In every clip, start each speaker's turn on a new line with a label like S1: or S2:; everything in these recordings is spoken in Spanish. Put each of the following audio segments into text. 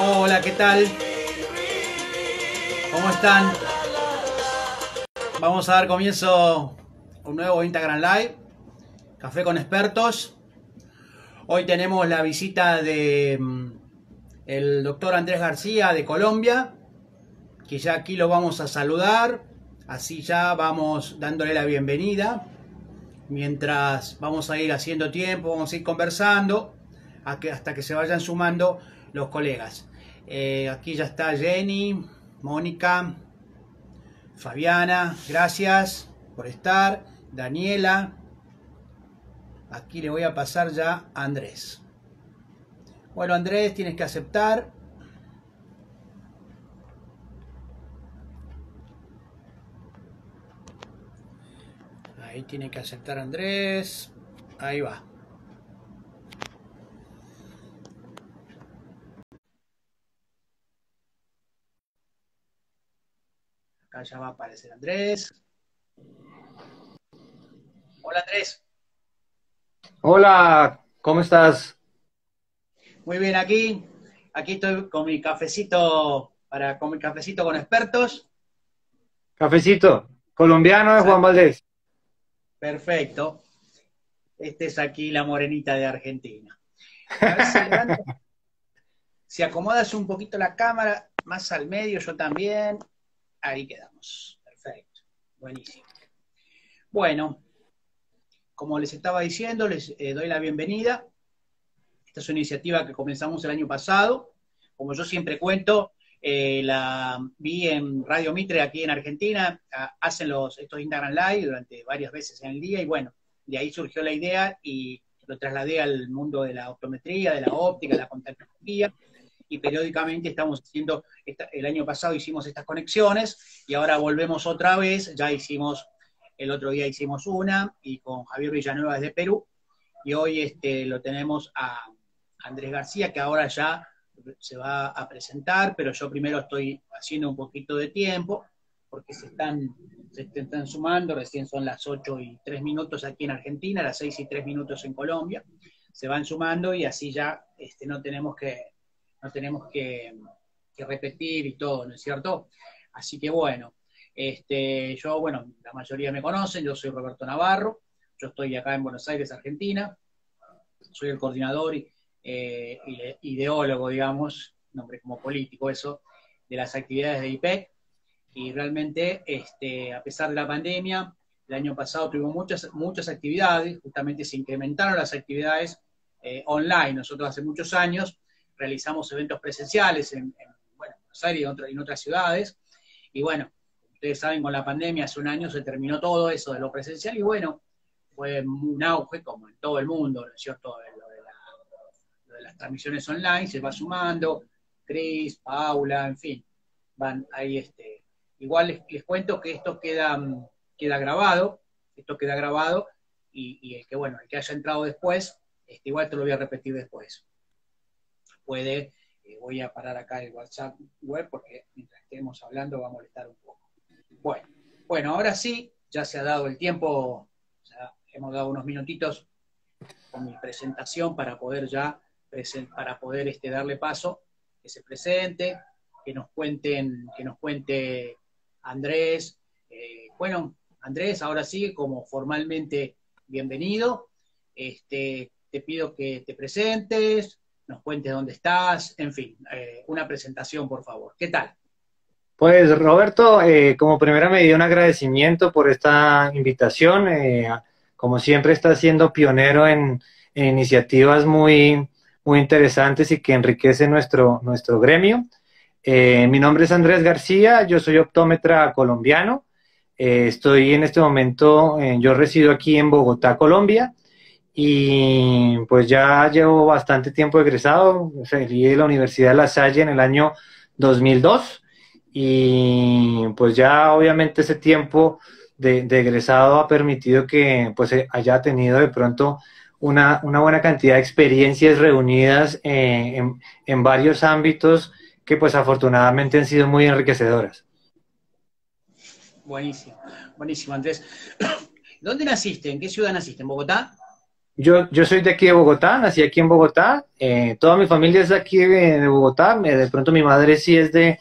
S1: Hola, ¿qué tal? ¿Cómo están? Vamos a dar comienzo a un nuevo Instagram Live, Café con Expertos. Hoy tenemos la visita de el doctor Andrés García de Colombia, que ya aquí lo vamos a saludar, así ya vamos dándole la bienvenida. Mientras vamos a ir haciendo tiempo, vamos a ir conversando hasta que se vayan sumando los colegas. Aquí ya está Jenny, Mónica, Fabiana, gracias por estar. Daniela, aquí le voy a pasar ya a Andrés. Bueno, Andrés, tienes que aceptar. Ahí tiene que aceptar Andrés. Ahí va. Acá ya va a aparecer Andrés. Hola, Andrés.
S2: Hola, ¿cómo estás?
S1: Muy bien, aquí estoy con mi cafecito con mi cafecito con expertos.
S2: Cafecito, colombiano de Juan Valdés.
S1: Perfecto. Este es aquí la morenita de Argentina. A ver si levanta, si acomodas un poquito la cámara, más al medio, yo también. Ahí quedamos. Perfecto. Buenísimo. Bueno, como les estaba diciendo, les doy la bienvenida. Esta es una iniciativa que comenzamos el año pasado. Como yo siempre cuento, la vi en Radio Mitre aquí en Argentina, hacen estos Instagram Live durante varias veces en el día y bueno, de ahí surgió la idea y lo trasladé al mundo de la optometría, de la óptica, de la contactología y periódicamente estamos haciendo, el año pasado hicimos estas conexiones y ahora volvemos otra vez, el otro día hicimos una y con Javier Villanueva desde Perú y hoy lo tenemos a Andrés García que ahora ya se va a presentar, pero yo primero estoy haciendo un poquito de tiempo, porque se están sumando, recién son las 8:03 aquí en Argentina, las 6:03 en Colombia, se van sumando y así ya no tenemos que repetir y todo, ¿no es cierto? Así que bueno, bueno, la mayoría me conocen, yo soy Roberto Navarro, yo estoy acá en Buenos Aires, Argentina, soy el coordinador y ideólogo, digamos, nombre como político eso, de las actividades de IPEC, y realmente, a pesar de la pandemia, el año pasado tuvimos muchas actividades, justamente se incrementaron las actividades online. Nosotros hace muchos años realizamos eventos presenciales bueno, Buenos Aires y en otras ciudades, y bueno, ustedes saben, con la pandemia hace un año se terminó todo eso de lo presencial, y bueno, fue un auge como en todo el mundo, ¿no es cierto? Lo de las transmisiones online se va sumando, Cris, Paula, en fin, van ahí igual les cuento que queda grabado, y el que haya entrado después, igual te lo voy a repetir después. Voy a parar acá el WhatsApp web porque mientras estemos hablando va a molestar un poco. Bueno, ahora sí, ya se ha dado el tiempo, ya hemos dado unos minutitos con mi presentación para poder darle paso, que se presente, que nos cuente Andrés. Bueno, Andrés, ahora sí, como formalmente bienvenido, te pido que te presentes, nos cuentes dónde estás, en fin, una presentación, por favor. ¿Qué tal?
S2: Pues Roberto, como primera medida un agradecimiento por esta invitación. Como siempre estás siendo pionero en iniciativas muy interesantes y que enriquecen nuestro gremio. Mi nombre es Andrés García, yo soy optómetra colombiano. Estoy en este momento, yo resido aquí en Bogotá, Colombia, y pues ya llevo bastante tiempo egresado. Salí de la Universidad de La Salle en el año 2002 y pues ya obviamente ese tiempo de egresado ha permitido que pues haya tenido de pronto una buena cantidad de experiencias reunidas en varios ámbitos que pues afortunadamente han sido muy enriquecedoras.
S1: Buenísimo, buenísimo, Andrés. ¿Dónde naciste? ¿En qué ciudad naciste? ¿En Bogotá?
S2: Yo soy de aquí de Bogotá, nací aquí en Bogotá, toda mi familia es de aquí de Bogotá, de pronto mi madre sí es de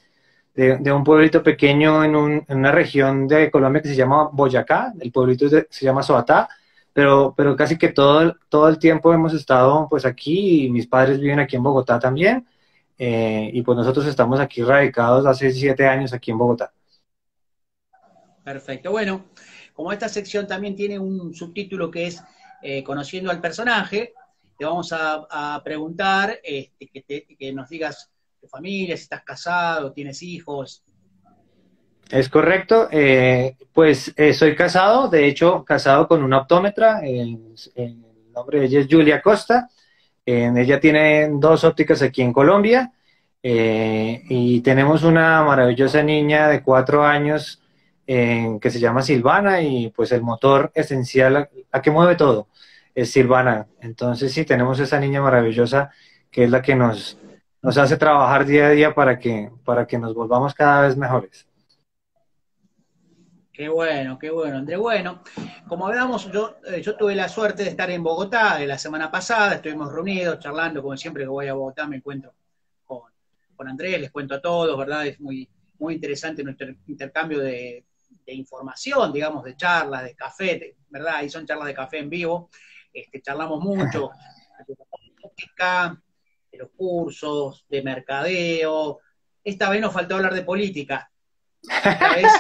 S2: un pueblito pequeño en una región de Colombia que se llama Boyacá, el pueblito se llama Soatá, pero casi que todo el tiempo hemos estado pues aquí y mis padres viven aquí en Bogotá también, y pues nosotros estamos aquí radicados hace 7 años aquí en Bogotá.
S1: Perfecto. Bueno, como esta sección también tiene un subtítulo que es Conociendo al personaje, te vamos a preguntar que nos digas tu familia, si estás casado, tienes hijos.
S2: Es correcto, pues soy casado, de hecho casado con una optómetra, el nombre de ella es Julia Costa, ella tiene dos ópticas aquí en Colombia, y tenemos una maravillosa niña de 4 años que se llama Silvana y pues el motor esencial a que mueve todo es Silvana. Entonces sí, tenemos esa niña maravillosa que es la que nos hace trabajar día a día para que nos volvamos cada vez mejores.
S1: Qué bueno, André. Bueno, como hablamos, yo tuve la suerte de estar en Bogotá la semana pasada, estuvimos reunidos, charlando, como siempre que voy a Bogotá me encuentro con, con Andrés, les cuento a todos, ¿verdad? Es muy interesante nuestro intercambio de información, digamos, de charlas, de café, ¿verdad? Ahí son charlas de café en vivo, charlamos mucho de la política, de los cursos, de mercadeo. Esta vez nos faltó hablar de política. Esta vez,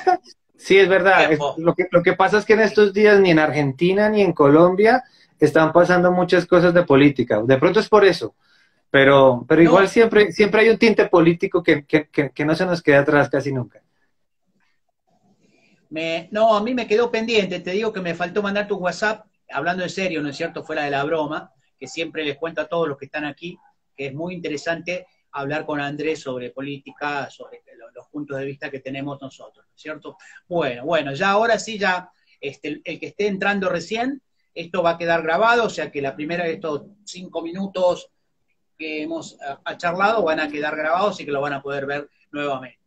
S2: Sí, es verdad.
S1: tiempo.
S2: Lo que pasa es que en estos días ni en Argentina ni en Colombia están pasando muchas cosas de política. De pronto es por eso, pero igual
S1: No,
S2: siempre hay un tinte político que no se nos queda atrás casi nunca.
S1: no, a mí me quedó pendiente, te digo que me faltó mandar tu WhatsApp, hablando en serio, ¿no es cierto? Fuera de la broma, que siempre les cuento a todos los que están aquí, que es muy interesante hablar con Andrés sobre política, sobre los puntos de vista que tenemos nosotros, ¿no es cierto? Bueno, ya ahora sí, ya el que esté entrando recién, esto va a quedar grabado, o sea que la primera de estos 5 minutos que hemos charlado van a quedar grabados y que lo van a poder ver nuevamente.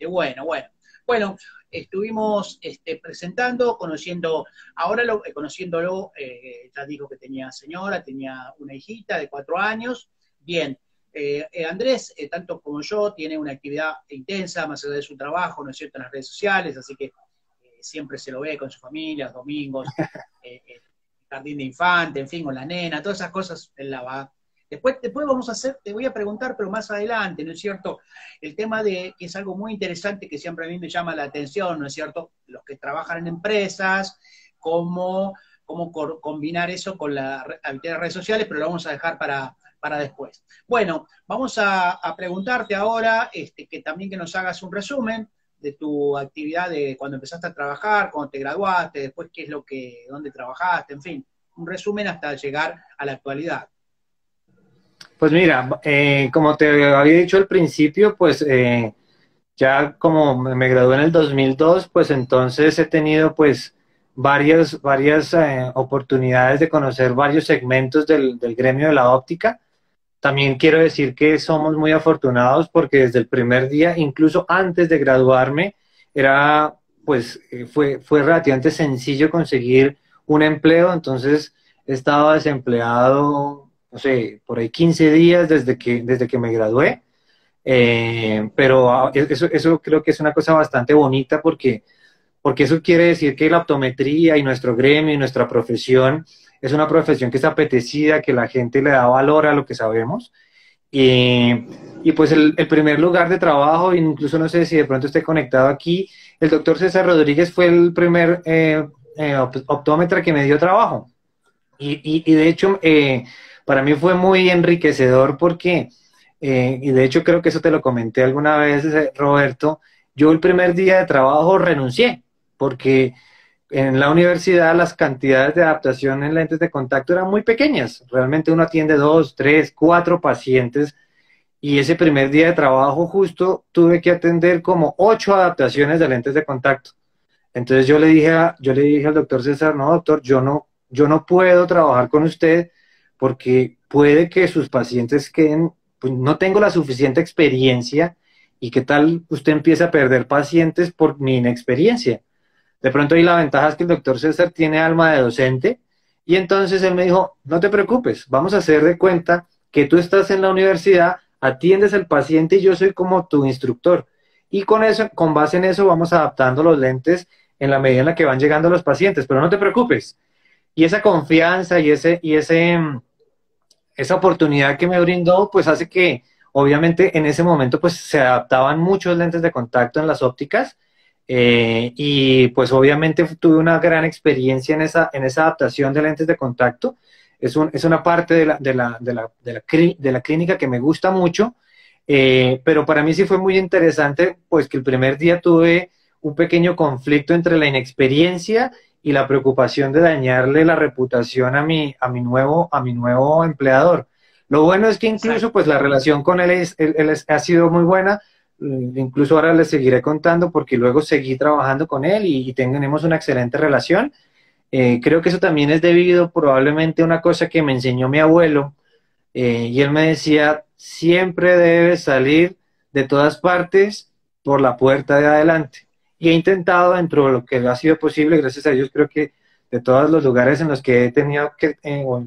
S1: Bueno, estuvimos presentando, conociendo, ahora conociéndolo, ya dijo que tenía señora, tenía una hijita de 4 años. Bien, Andrés, tanto como yo, tiene una actividad intensa, más allá de su trabajo, ¿no es cierto?, en las redes sociales, así que siempre se lo ve con su familia, los domingos, jardín de infante, en fin, con la nena, todas esas cosas él la va. Después vamos a hacer, te voy a preguntar, pero más adelante, ¿no es cierto? El tema de, que es algo muy interesante que siempre a mí me llama la atención, ¿no es cierto? Los que trabajan en empresas, cómo combinar eso con la actividad de redes sociales, pero lo vamos a dejar para después. Bueno, vamos a preguntarte ahora que también que nos hagas un resumen de tu actividad de cuando empezaste a trabajar, cuando te graduaste, después qué es dónde trabajaste, en fin, un resumen hasta llegar a la actualidad.
S2: Pues mira, como te había dicho al principio, pues ya como me gradué en el 2002, pues entonces he tenido pues varias oportunidades de conocer varios segmentos del gremio de la óptica. También quiero decir que somos muy afortunados porque desde el primer día, incluso antes de graduarme, era, fue relativamente sencillo conseguir un empleo, entonces estaba desempleado, no sé, por ahí 15 días desde que me gradué, pero eso creo que es una cosa bastante bonita porque eso quiere decir que la optometría y nuestro gremio y nuestra profesión es una profesión que es apetecida, que la gente le da valor a lo que sabemos. Y pues el primer lugar de trabajo, incluso no sé si de pronto esté conectado aquí, el doctor César Rodríguez fue el primer optómetra que me dio trabajo. Y de hecho, para mí fue muy enriquecedor porque, y de hecho creo que eso te lo comenté alguna vez, Roberto, yo el primer día de trabajo renuncié porque en la universidad las cantidades de adaptación en lentes de contacto eran muy pequeñas. Realmente uno atiende 2, 3, 4 pacientes y ese primer día de trabajo justo tuve que atender como 8 adaptaciones de lentes de contacto. Entonces yo le dije al doctor César, no, doctor, yo no puedo trabajar con usted porque puede que sus pacientes queden, pues no tengo la suficiente experiencia y qué tal usted empieza a perder pacientes por mi inexperiencia. De pronto ahí la ventaja es que el doctor César tiene alma de docente Y entonces él me dijo, no te preocupes, vamos a hacer de cuenta que tú estás en la universidad, atiendes al paciente y yo soy como tu instructor. Y con eso, con base en eso, vamos adaptando los lentes en la medida en la que van llegando los pacientes, pero no te preocupes. Y esa confianza esa oportunidad que me brindó, pues hace que, obviamente, en ese momento, pues se adaptaban muchos lentes de contacto en las ópticas, y pues obviamente tuve una gran experiencia en esa adaptación de lentes de contacto. Es una parte de la clínica que me gusta mucho, pero para mí sí fue muy interesante, pues que el primer día tuve un pequeño conflicto entre la inexperiencia y la preocupación de dañarle la reputación a mi nuevo empleador. Lo bueno es que incluso
S1: Exacto.
S2: pues la relación con él, ha sido muy buena. Incluso ahora les seguiré contando porque luego seguí trabajando con él y tenemos una excelente relación. Creo que eso también es debido probablemente a una cosa que me enseñó mi abuelo, y él me decía, siempre debes salir de todas partes por la puerta de adelante. Y he intentado dentro de lo que ha sido posible, gracias a Dios, creo que de todos los lugares en los que he tenido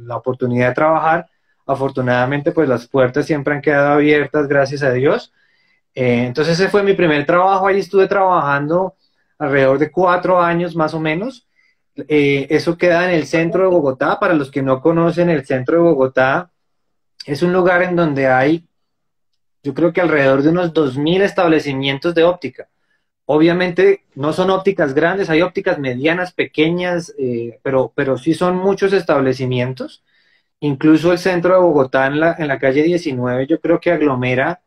S2: la oportunidad de trabajar, afortunadamente pues las puertas siempre han quedado abiertas, gracias a Dios. Entonces ese fue mi primer trabajo, ahí estuve trabajando alrededor de 4 años más o menos. Eso queda en el centro de Bogotá. Para los que no conocen, el centro de Bogotá es un lugar en donde hay, yo creo que alrededor de unos 2000 establecimientos de óptica. Obviamente no son ópticas grandes, hay ópticas medianas, pequeñas, pero sí son muchos establecimientos. Incluso el centro de Bogotá en la calle 19 yo creo que aglomera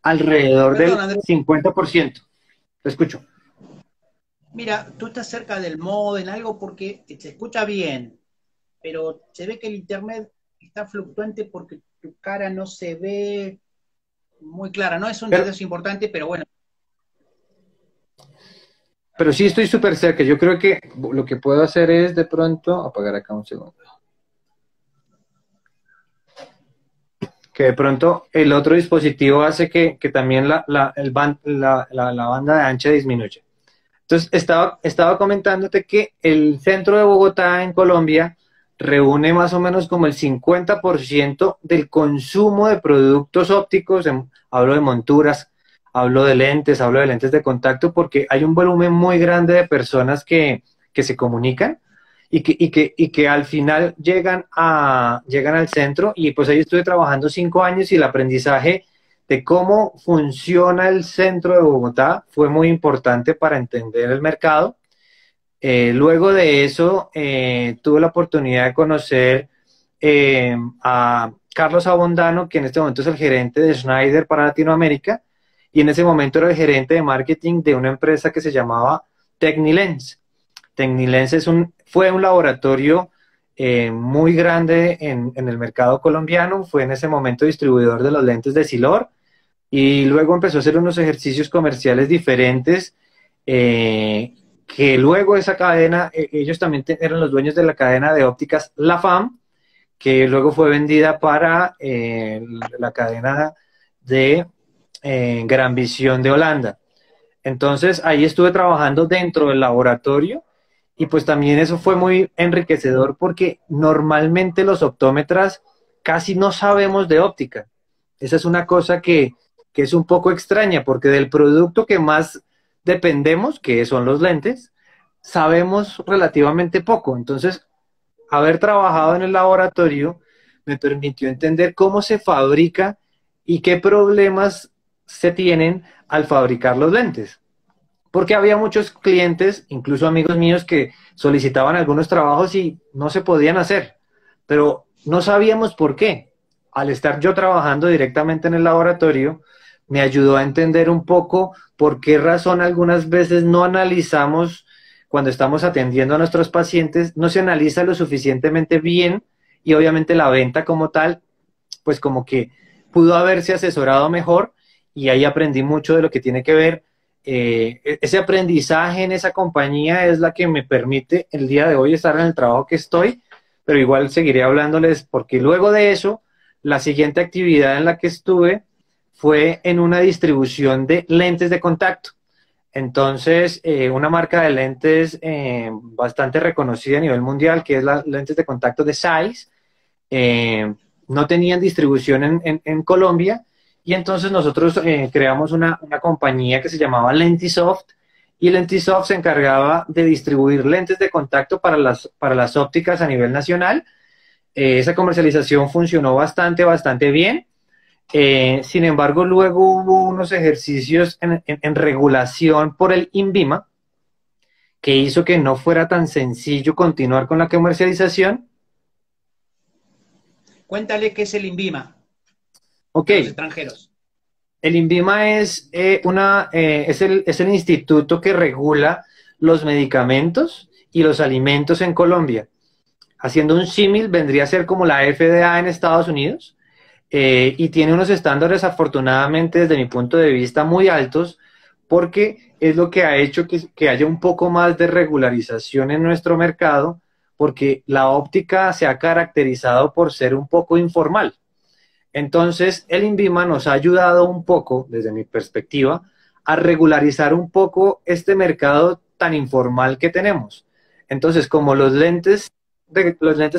S2: alrededor
S1: Perdón,
S2: del
S1: Andrés.
S2: 50%. Te escucho.
S1: Mira, tú estás cerca del modem, algo porque se escucha bien, pero se ve que el internet está fluctuante porque tu cara no se ve muy clara. No es un
S2: Pero,
S1: dato importante, pero bueno.
S2: pero sí estoy súper cerca. Yo creo que lo que puedo hacer es de pronto apagar acá un segundo. Que de pronto el otro dispositivo hace que también la banda de ancha disminuya. Entonces, estaba comentándote que el centro de Bogotá en Colombia reúne más o menos como el 50% del consumo de productos ópticos. Hablo de monturas, hablo de lentes de contacto, porque hay un volumen muy grande de personas que se comunican y que al final llegan al centro. Y pues ahí estuve trabajando 5 años y el aprendizaje de cómo funciona el centro de Bogotá fue muy importante para entender el mercado. Luego de eso, tuve la oportunidad de conocer a Carlos Abondano, que en este momento es el gerente de Schneider para Latinoamérica, y en ese momento era el gerente de marketing de una empresa que se llamaba Tecnilens. Tecnilens fue un laboratorio muy grande en el mercado colombiano, fue en ese momento distribuidor de los lentes de Silor, y luego empezó a hacer unos ejercicios comerciales diferentes, que luego esa cadena, ellos también eran los dueños de la cadena de ópticas La Fam, que luego fue vendida para la cadena de Gran Visión de Holanda. Entonces ahí estuve trabajando dentro del laboratorio y pues también eso fue muy enriquecedor porque normalmente los optómetras casi no sabemos de óptica. Esa es una cosa que es un poco extraña porque del producto que más dependemos, que son los lentes, sabemos relativamente poco. Entonces, haber trabajado en el laboratorio me permitió entender cómo se fabrica y qué problemas se tienen al fabricar los lentes. Porque había muchos clientes, incluso amigos míos, que solicitaban algunos trabajos y no se podían hacer, pero no sabíamos por qué. Al estar yo trabajando directamente en el laboratorio, me ayudó a entender un poco por qué razón algunas veces no analizamos, cuando estamos atendiendo a nuestros pacientes, no se analiza lo suficientemente bien, y obviamente la venta como tal, pues como que pudo haberse asesorado mejor, y ahí aprendí mucho de lo que tiene que ver. Ese aprendizaje en esa compañía es la que me permite el día de hoy estar en el trabajo que estoy, pero igual seguiré hablándoles porque luego de eso, la siguiente actividad en la que estuve fue en una distribución de lentes de contacto. Entonces, una marca de lentes bastante reconocida a nivel mundial, que es las lentes de contacto de Zeiss, no tenían distribución en Colombia, y entonces nosotros creamos una compañía que se llamaba Lentisoft, y Lentisoft se encargaba de distribuir lentes de contacto para las ópticas a nivel nacional. Esa comercialización funcionó bastante bien. Sin embargo, luego hubo unos ejercicios en regulación por el INVIMA que hizo que no fuera tan sencillo continuar con la comercialización.
S1: Cuéntale qué es el INVIMA
S2: Ok,
S1: a los extranjeros.
S2: el INVIMA es el instituto que regula los medicamentos y los alimentos en Colombia. Haciendo un símil, vendría a ser como la FDA en Estados Unidos, y tiene unos estándares, afortunadamente, desde mi punto de vista, muy altos, porque es lo que ha hecho que haya un poco más de regularización en nuestro mercado, porque la óptica se ha caracterizado por ser un poco informal. Entonces, el INVIMA nos ha ayudado un poco, desde mi perspectiva, a regularizar un poco este mercado tan informal que tenemos. Entonces, como los lentes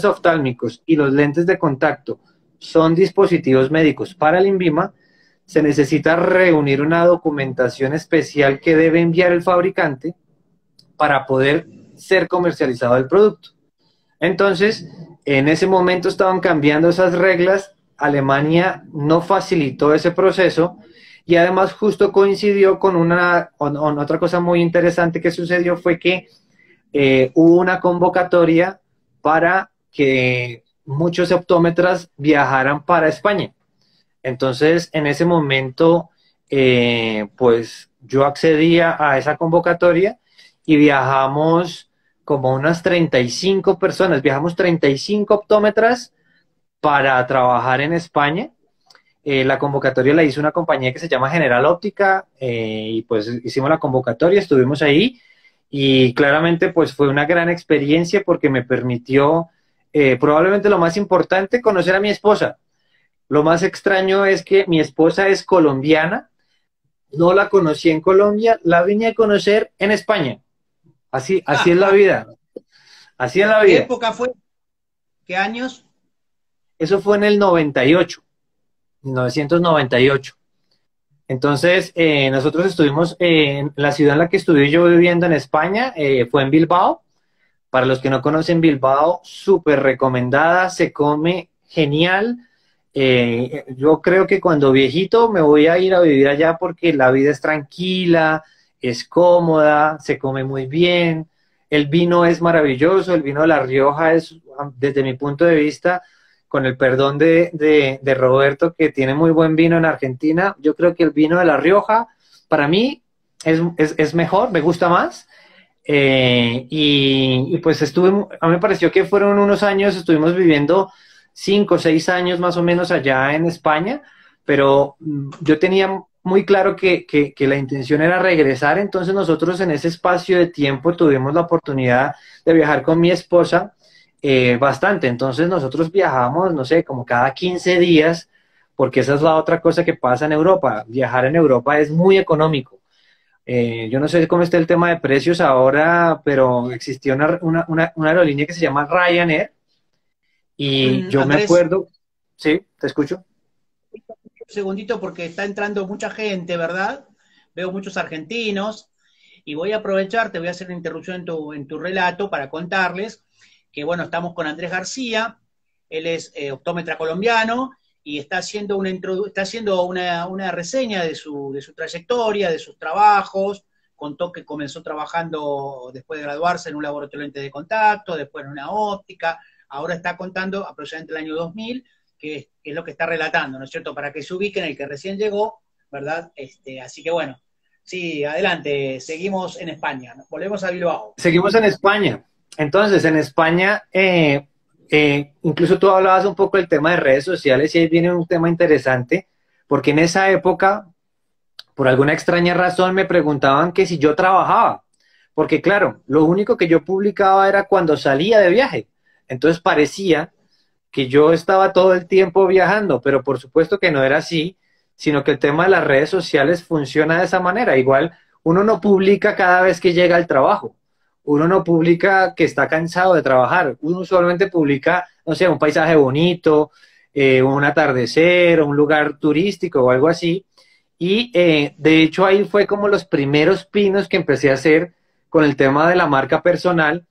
S2: oftálmicos y los lentes de contacto son dispositivos médicos para el INVIMA, se necesita reunir una documentación especial que debe enviar el fabricante para poder ser comercializado el producto. Entonces, en ese momento estaban cambiando esas reglas. Alemania no facilitó ese proceso, y además justo coincidió con otra cosa muy interesante que sucedió, fue que hubo una convocatoria para que muchos optómetras viajaran para España. Entonces, en ese momento, pues yo accedía a esa convocatoria y viajamos como unas 35 personas, viajamos 35 optómetras para trabajar en España. La convocatoria la hizo una compañía que se llama General Óptica, y pues hicimos la convocatoria, estuvimos ahí, y claramente pues fue una gran experiencia porque me permitió, probablemente lo más importante, conocer a mi esposa. Lo más extraño es que mi esposa es colombiana, no la conocí en Colombia, la vine a conocer en España. Así es la vida, así es la
S1: ¿Qué
S2: vida.
S1: época fue? ¿Qué años?
S2: Eso fue en el 98, 1998. Entonces, nosotros estuvimos en la ciudad en la que estuve yo viviendo en España, fue en Bilbao. Para los que no conocen Bilbao, súper recomendada, se come genial. Yo creo que cuando viejito me voy a ir a vivir allá porque la vida es tranquila, es cómoda, se come muy bien, el vino es maravilloso, el vino de La Rioja es, desde mi punto de vista, con el perdón de Roberto, que tiene muy buen vino en Argentina, yo creo que el vino de La Rioja, para mí, es mejor, me gusta más. Y pues a mí me pareció que fueron unos años, estuvimos viviendo 5 o 6 años más o menos allá en España, pero yo tenía muy claro que la intención era regresar. Entonces nosotros en ese espacio de tiempo tuvimos la oportunidad de viajar con mi esposa bastante. Entonces nosotros viajamos, no sé, como cada 15 días, porque esa es la otra cosa que pasa en Europa. Viajar en Europa es muy económico. Yo no sé cómo está el tema de precios ahora, pero existía una aerolínea que se llama Ryanair, y yo me
S1: Andrés,
S2: acuerdo, sí, te escucho.
S1: un segundito porque está entrando mucha gente, ¿verdad? Veo muchos argentinos y voy a aprovechar, te voy a hacer una interrupción en tu relato para contarles que, bueno, estamos con Andrés García, él es optómetra colombiano y está haciendo una reseña de su trayectoria, de sus trabajos. Contó que comenzó trabajando después de graduarse en un laboratorio de lentes de contacto, después en una óptica, ahora está contando aproximadamente el año 2000, que es lo que está relatando, ¿no es cierto? Para que se ubiquen el que recién llegó, ¿verdad? Así que bueno, sí, adelante, seguimos en España, volvemos a Bilbao.
S2: Seguimos en España. Entonces, en España, incluso tú hablabas un poco del tema de redes sociales, y ahí viene un tema interesante, porque en esa época, por alguna extraña razón, me preguntaban que si yo trabajaba, porque claro, lo único que yo publicaba era cuando salía de viaje. Entonces parecía que yo estaba todo el tiempo viajando, pero por supuesto que no era así, sino que el tema de las redes sociales funciona de esa manera. Igual uno no publica cada vez que llega al trabajo, uno no publica que está cansado de trabajar, uno usualmente publica, no sé, un paisaje bonito, un atardecer, un lugar turístico o algo así, y de hecho ahí fue como los primeros pinos que empecé a hacer con el tema de la marca personal,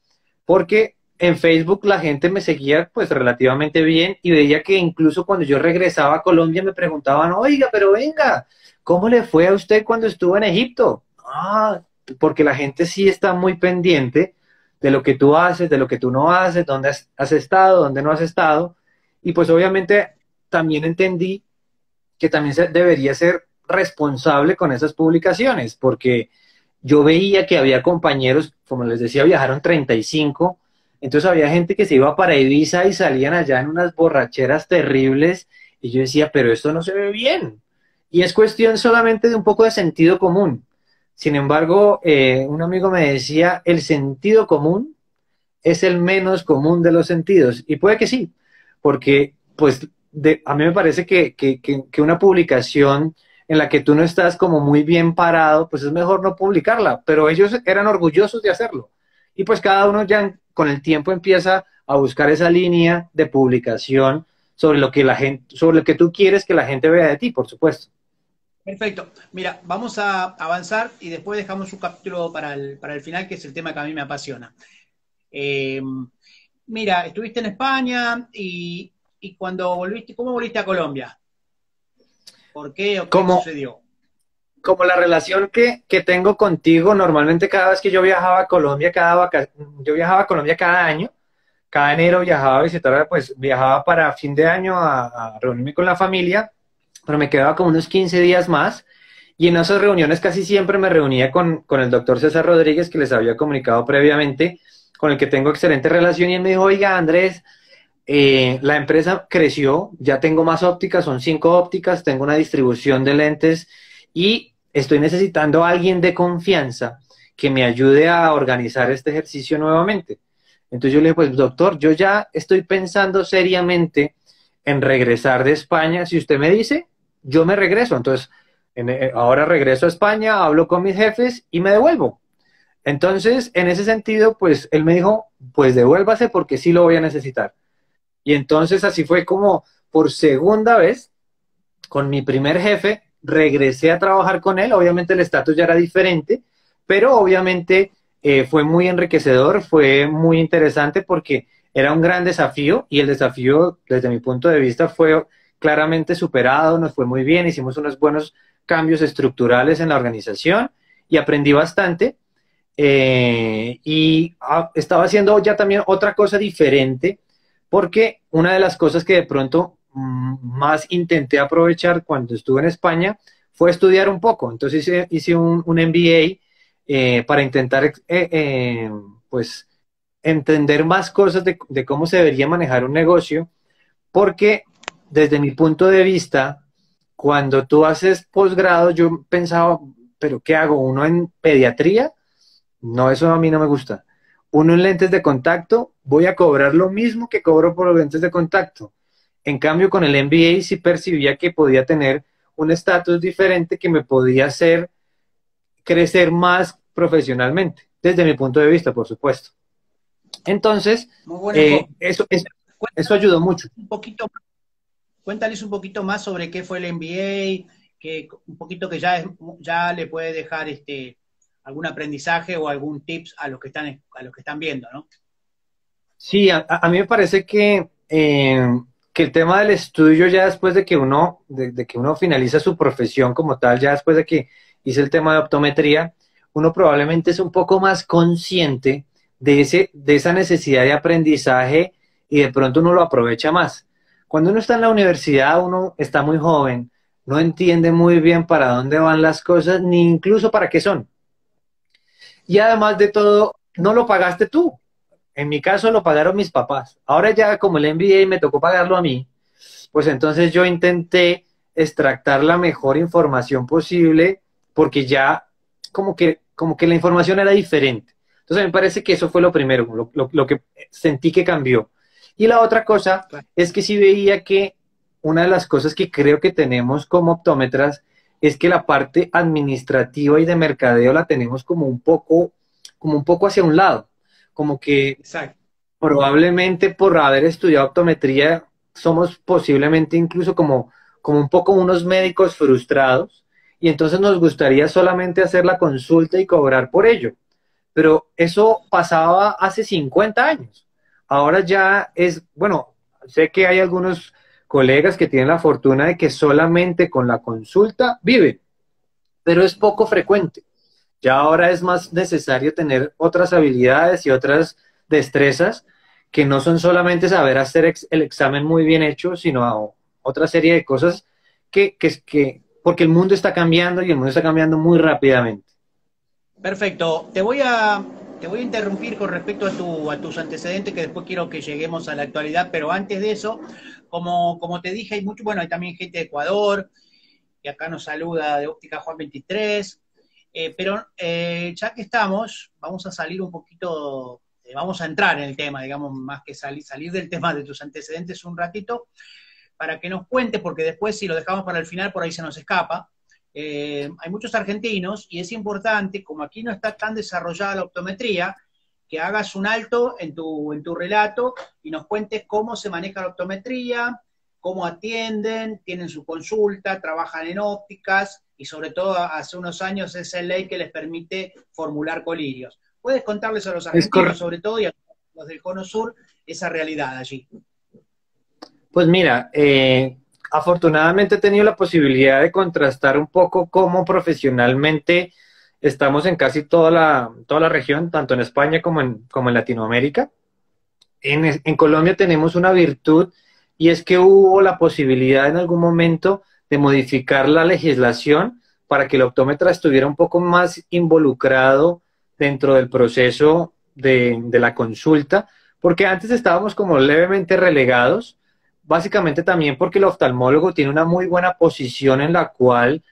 S2: porque en Facebook la gente me seguía pues relativamente bien y veía que incluso cuando yo regresaba a Colombia me preguntaban, oiga, pero venga, ¿cómo le fue a usted cuando estuvo en Egipto? Ah, porque la gente sí está muy pendiente de lo que tú haces, de lo que tú no haces, dónde has estado, dónde no has estado. Y pues obviamente también entendí que también se debería ser responsable con esas publicaciones, porque yo veía que había compañeros, como les decía, viajaron 35, entonces había gente que se iba para Ibiza y salían allá en unas borracheras terribles, y yo decía, pero esto no se ve bien. Y es cuestión solamente de un poco de sentido común. Sin embargo, un amigo me decía, el sentido común es el menos común de los sentidos. Y puede que sí, porque pues a mí me parece que una publicación en la que tú no estás como muy bien parado, pues es mejor no publicarla, pero ellos eran orgullosos de hacerlo. Y pues cada uno ya con el tiempo empieza a buscar esa línea de publicación sobre lo que la gente, sobre lo que tú quieres que la gente vea de ti, por supuesto.
S1: Perfecto. Mira, vamos a avanzar y después dejamos un capítulo para el final, que es el tema que a mí me apasiona. Eh, Mira, estuviste en España y cuando volviste, ¿cómo volviste a Colombia? ¿Por qué o qué
S2: Como,
S1: sucedió?
S2: como la relación que tengo contigo, normalmente cada vez que yo viajaba a Colombia, yo viajaba a Colombia cada año, cada enero viajaba a visitar, pues viajaba para fin de año a reunirme con la familia, pero me quedaba como unos 15 días más y en esas reuniones casi siempre me reunía con el doctor César Rodríguez, que les había comunicado previamente, con el que tengo excelente relación y él me dijo, oiga Andrés, la empresa creció, ya tengo más ópticas, son 5 ópticas, tengo una distribución de lentes y estoy necesitando a alguien de confianza que me ayude a organizar este ejercicio nuevamente. Entonces yo le dije, pues doctor, yo ya estoy pensando seriamente en regresar de España. Si usted me dice, yo me regreso. Entonces, ahora regreso a España, hablo con mis jefes y me devuelvo. Entonces, en ese sentido, pues él me dijo, pues devuélvase porque sí lo voy a necesitar. Y entonces así fue como por segunda vez, con mi primer jefe, regresé a trabajar con él. Obviamente el estatus ya era diferente, pero obviamente fue muy enriquecedor, fue muy interesante porque era un gran desafío y el desafío desde mi punto de vista fue claramente superado, nos fue muy bien, hicimos unos buenos cambios estructurales en la organización y aprendí bastante. Estaba haciendo ya también otra cosa diferente, porque una de las cosas que de pronto más intenté aprovechar cuando estuve en España fue estudiar un poco. Entonces hice un MBA para intentar pues entender más cosas de cómo se debería manejar un negocio, porque desde mi punto de vista, cuando tú haces posgrado, yo pensaba, pero ¿qué hago? ¿Uno en pediatría? No, eso a mí no me gusta. Uno en lentes de contacto, voy a cobrar lo mismo que cobro por los lentes de contacto. En cambio, con el MBA sí percibía que podía tener un estatus diferente que me podía hacer crecer más profesionalmente, desde mi punto de vista, por supuesto. Entonces,
S1: Muy buen enfoque.
S2: eso ayudó mucho.
S1: Un poquito, cuéntales un poquito más sobre qué fue el MBA, que un poquito que ya le puede dejar algún aprendizaje o algún tips a los que están viendo, ¿no?
S2: Sí, a mí me parece que el tema del estudio ya después de que de que uno finaliza su profesión como tal, ya después de que hice el tema de optometría, uno probablemente es un poco más consciente de esa necesidad de aprendizaje y de pronto uno lo aprovecha más. Cuando uno está en la universidad, uno está muy joven, no entiende muy bien para dónde van las cosas, ni incluso para qué son. Y además de todo, no lo pagaste tú. En mi caso lo pagaron mis papás. Ahora ya como el MBA me tocó pagarlo a mí, pues entonces yo intenté extractar la mejor información posible porque ya como que la información era diferente. Entonces me parece que eso fue lo primero, lo que sentí que cambió. Y la otra cosa es que sí veía que una de las cosas que creo que tenemos como optómetras es que la parte administrativa y de mercadeo la tenemos como un poco hacia un lado, como que
S1: Exacto.
S2: probablemente por haber estudiado optometría somos posiblemente incluso como un poco unos médicos frustrados y entonces nos gustaría solamente hacer la consulta y cobrar por ello. Pero eso pasaba hace 50 años. Ahora ya es, bueno, sé que hay algunos colegas que tienen la fortuna de que solamente con la consulta viven, pero es poco frecuente. Ya ahora es más necesario tener otras habilidades y otras destrezas que no son solamente saber hacer el examen muy bien hecho, sino otra serie de cosas porque el mundo está cambiando y el mundo está cambiando muy rápidamente.
S1: Perfecto. Te voy a interrumpir con respecto a, a tus antecedentes, que después quiero que lleguemos a la actualidad, pero antes de eso, como te dije, hay mucho, bueno, hay también gente de Ecuador, y acá nos saluda de Óptica Juan 23, pero ya que estamos, vamos a salir un poquito, vamos a entrar en el tema, digamos, más que salir del tema de tus antecedentes un ratito, para que nos cuentes, porque después si lo dejamos para el final, por ahí se nos escapa. Hay muchos argentinos y es importante, como aquí no está tan desarrollada la optometría, que hagas un alto en tu relato y nos cuentes cómo se maneja la optometría, cómo atienden, tienen su consulta, trabajan en ópticas y sobre todo hace unos años esa ley que les permite formular colirios. ¿Puedes contarles a los
S2: Es
S1: argentinos
S2: correcto.
S1: sobre todo y a los del Cono Sur esa realidad allí?
S2: Pues mira, afortunadamente he tenido la posibilidad de contrastar un poco cómo profesionalmente estamos en casi toda la región, tanto en España como en Latinoamérica. En Colombia tenemos una virtud y es que hubo la posibilidad en algún momento de modificar la legislación para que el optómetra estuviera un poco más involucrado dentro del proceso de la consulta, porque antes estábamos como levemente relegados, básicamente también porque el oftalmólogo tiene una muy buena posición en la cual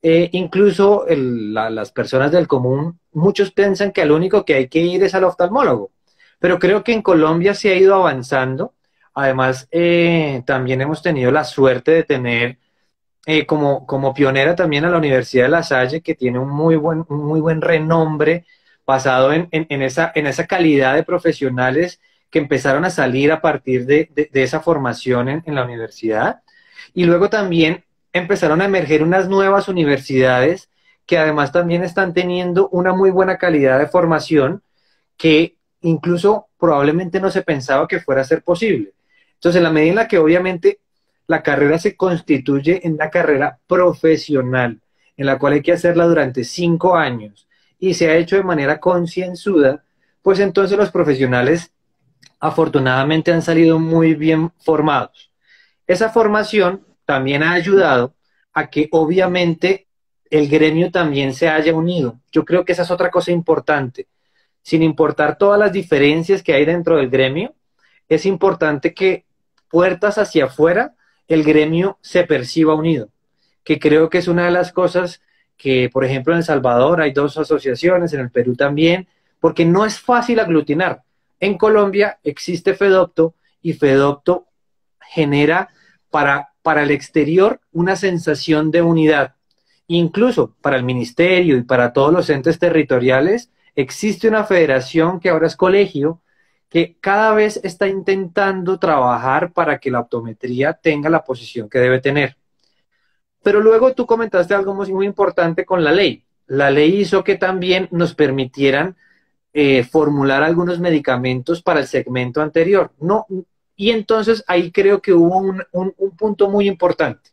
S2: incluso las personas del común, muchos piensan que al único que hay que ir es al oftalmólogo, pero creo que en Colombia se ha ido avanzando. Además, también hemos tenido la suerte de tener como pionera también a la Universidad de La Salle, que tiene un muy buen renombre basado en esa calidad de profesionales que empezaron a salir a partir de esa formación en la universidad. Y luego también empezaron a emerger unas nuevas universidades que además también están teniendo una muy buena calidad de formación que incluso probablemente no se pensaba que fuera a ser posible. Entonces, en la medida en la que obviamente la carrera se constituye en una carrera profesional, en la cual hay que hacerla durante 5 años y se ha hecho de manera concienzuda, pues entonces los profesionales afortunadamente han salido muy bien formados. Esa formación también ha ayudado a que obviamente el gremio también se haya unido. Yo creo que esa es otra cosa importante. Sin importar todas las diferencias que hay dentro del gremio, es importante que puertas hacia afuera el gremio se perciba unido, que creo que es una de las cosas que, por ejemplo, en El Salvador hay dos asociaciones, en el Perú también, porque no es fácil aglutinar. En Colombia existe FEDOPTO y FEDOPTO genera para el exterior una sensación de unidad. Incluso para el ministerio y para todos los entes territoriales existe una federación que ahora es colegio, que cada vez está intentando trabajar para que la optometría tenga la posición que debe tener. Pero luego tú comentaste algo muy importante con la ley. La ley hizo que también nos permitieran formular algunos medicamentos para el segmento anterior. No, y entonces ahí creo que hubo un punto muy importante,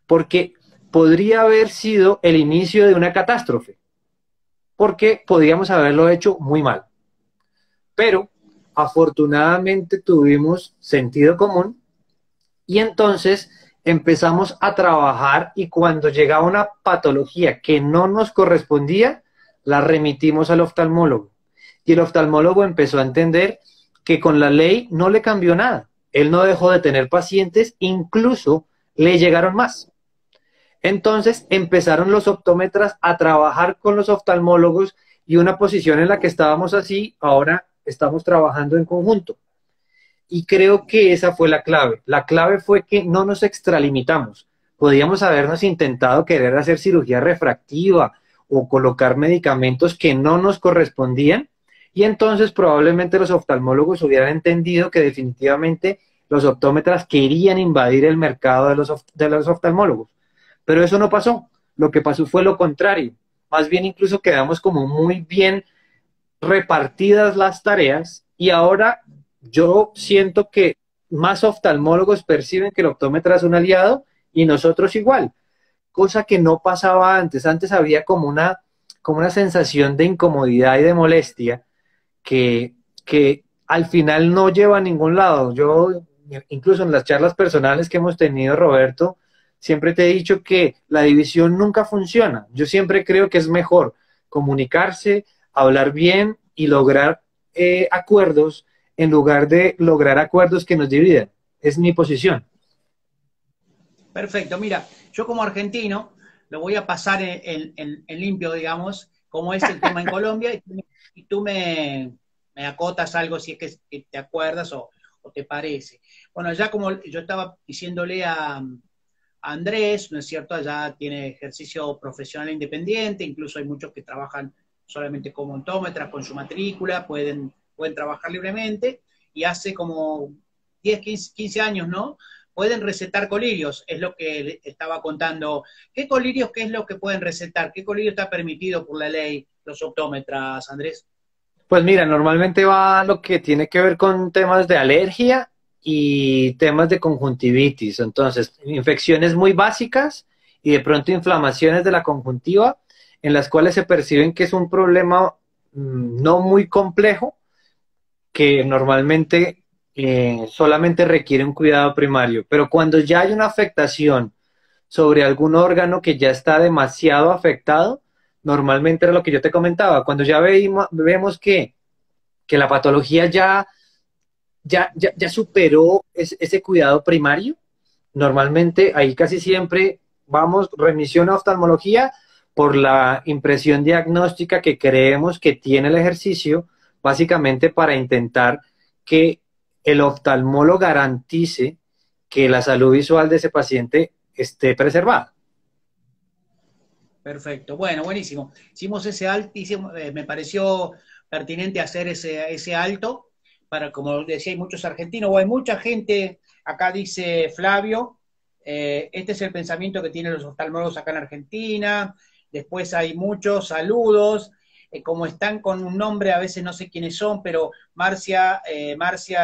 S2: porque podría haber sido el inicio de una catástrofe, porque podríamos haberlo hecho muy mal. Pero afortunadamente tuvimos sentido común y entonces empezamos a trabajar y cuando llegaba una patología que no nos correspondía, la remitimos al oftalmólogo. Y el oftalmólogo empezó a entender que con la ley no le cambió nada. Él no dejó de tener pacientes, incluso le llegaron más. Entonces empezaron los optómetras a trabajar con los oftalmólogos y una posición en la que estábamos así, ahora estamos trabajando en conjunto. Y creo que esa fue la clave. La clave fue que no nos extralimitamos, podíamos habernos intentado querer hacer cirugía refractiva o colocar medicamentos que no nos correspondían, y entonces probablemente los oftalmólogos hubieran entendido que definitivamente los optómetras querían invadir el mercado de los oftalmólogos. Pero eso no pasó. Lo que pasó fue lo contrario. Más bien incluso quedamos como muy bien repartidas las tareas, y ahora yo siento que más oftalmólogos perciben que el optómetra es un aliado y nosotros igual, cosa que no pasaba antes. Antes había como una sensación de incomodidad y de molestia que al final no lleva a ningún lado. Yo, incluso en las charlas personales que hemos tenido, Roberto, siempre te he dicho que la división nunca funciona. Yo siempre creo que es mejor comunicarse, hablar bien y lograr acuerdos en lugar de lograr acuerdos que nos dividan. Es mi posición.
S1: Perfecto, mira, yo como argentino lo voy a pasar en limpio, digamos, como es el tema en Colombia, y tú me acotas algo si es que te acuerdas o te parece. Bueno, ya como yo estaba diciéndole a Andrés, ¿no es cierto? Allá tiene ejercicio profesional independiente, incluso hay muchos que trabajan solamente como optómetras, con su matrícula, pueden trabajar libremente, y hace como 10, 15 años, ¿no? Pueden recetar colirios, es lo que le estaba contando. ¿Qué colirios, qué es lo que pueden recetar? ¿Qué colirio está permitido por la ley, los optómetras, Andrés?
S2: Pues mira, normalmente va lo que tiene que ver con temas de alergia y temas de conjuntivitis. Entonces, infecciones muy básicas y de pronto inflamaciones de la conjuntiva, en las cuales se perciben que es un problema no muy complejo, que normalmente solamente requiere un cuidado primario. Pero cuando ya hay una afectación sobre algún órgano que ya está demasiado afectado, normalmente era lo que yo te comentaba, cuando ya vemos que la patología ya superó ese cuidado primario, normalmente ahí casi siempre vamos remisión a oftalmología por la impresión diagnóstica que creemos que tiene el ejercicio, básicamente para intentar que el oftalmólogo garantice que la salud visual de ese paciente esté preservada.
S1: Perfecto, bueno, buenísimo. Hicimos ese alto, me pareció pertinente hacer ese alto, para, como decía, hay muchos argentinos, o hay mucha gente, acá dice Flavio, este es el pensamiento que tienen los oftalmólogos acá en Argentina, después hay muchos saludos, como están con un nombre, a veces no sé quiénes son, pero Marcia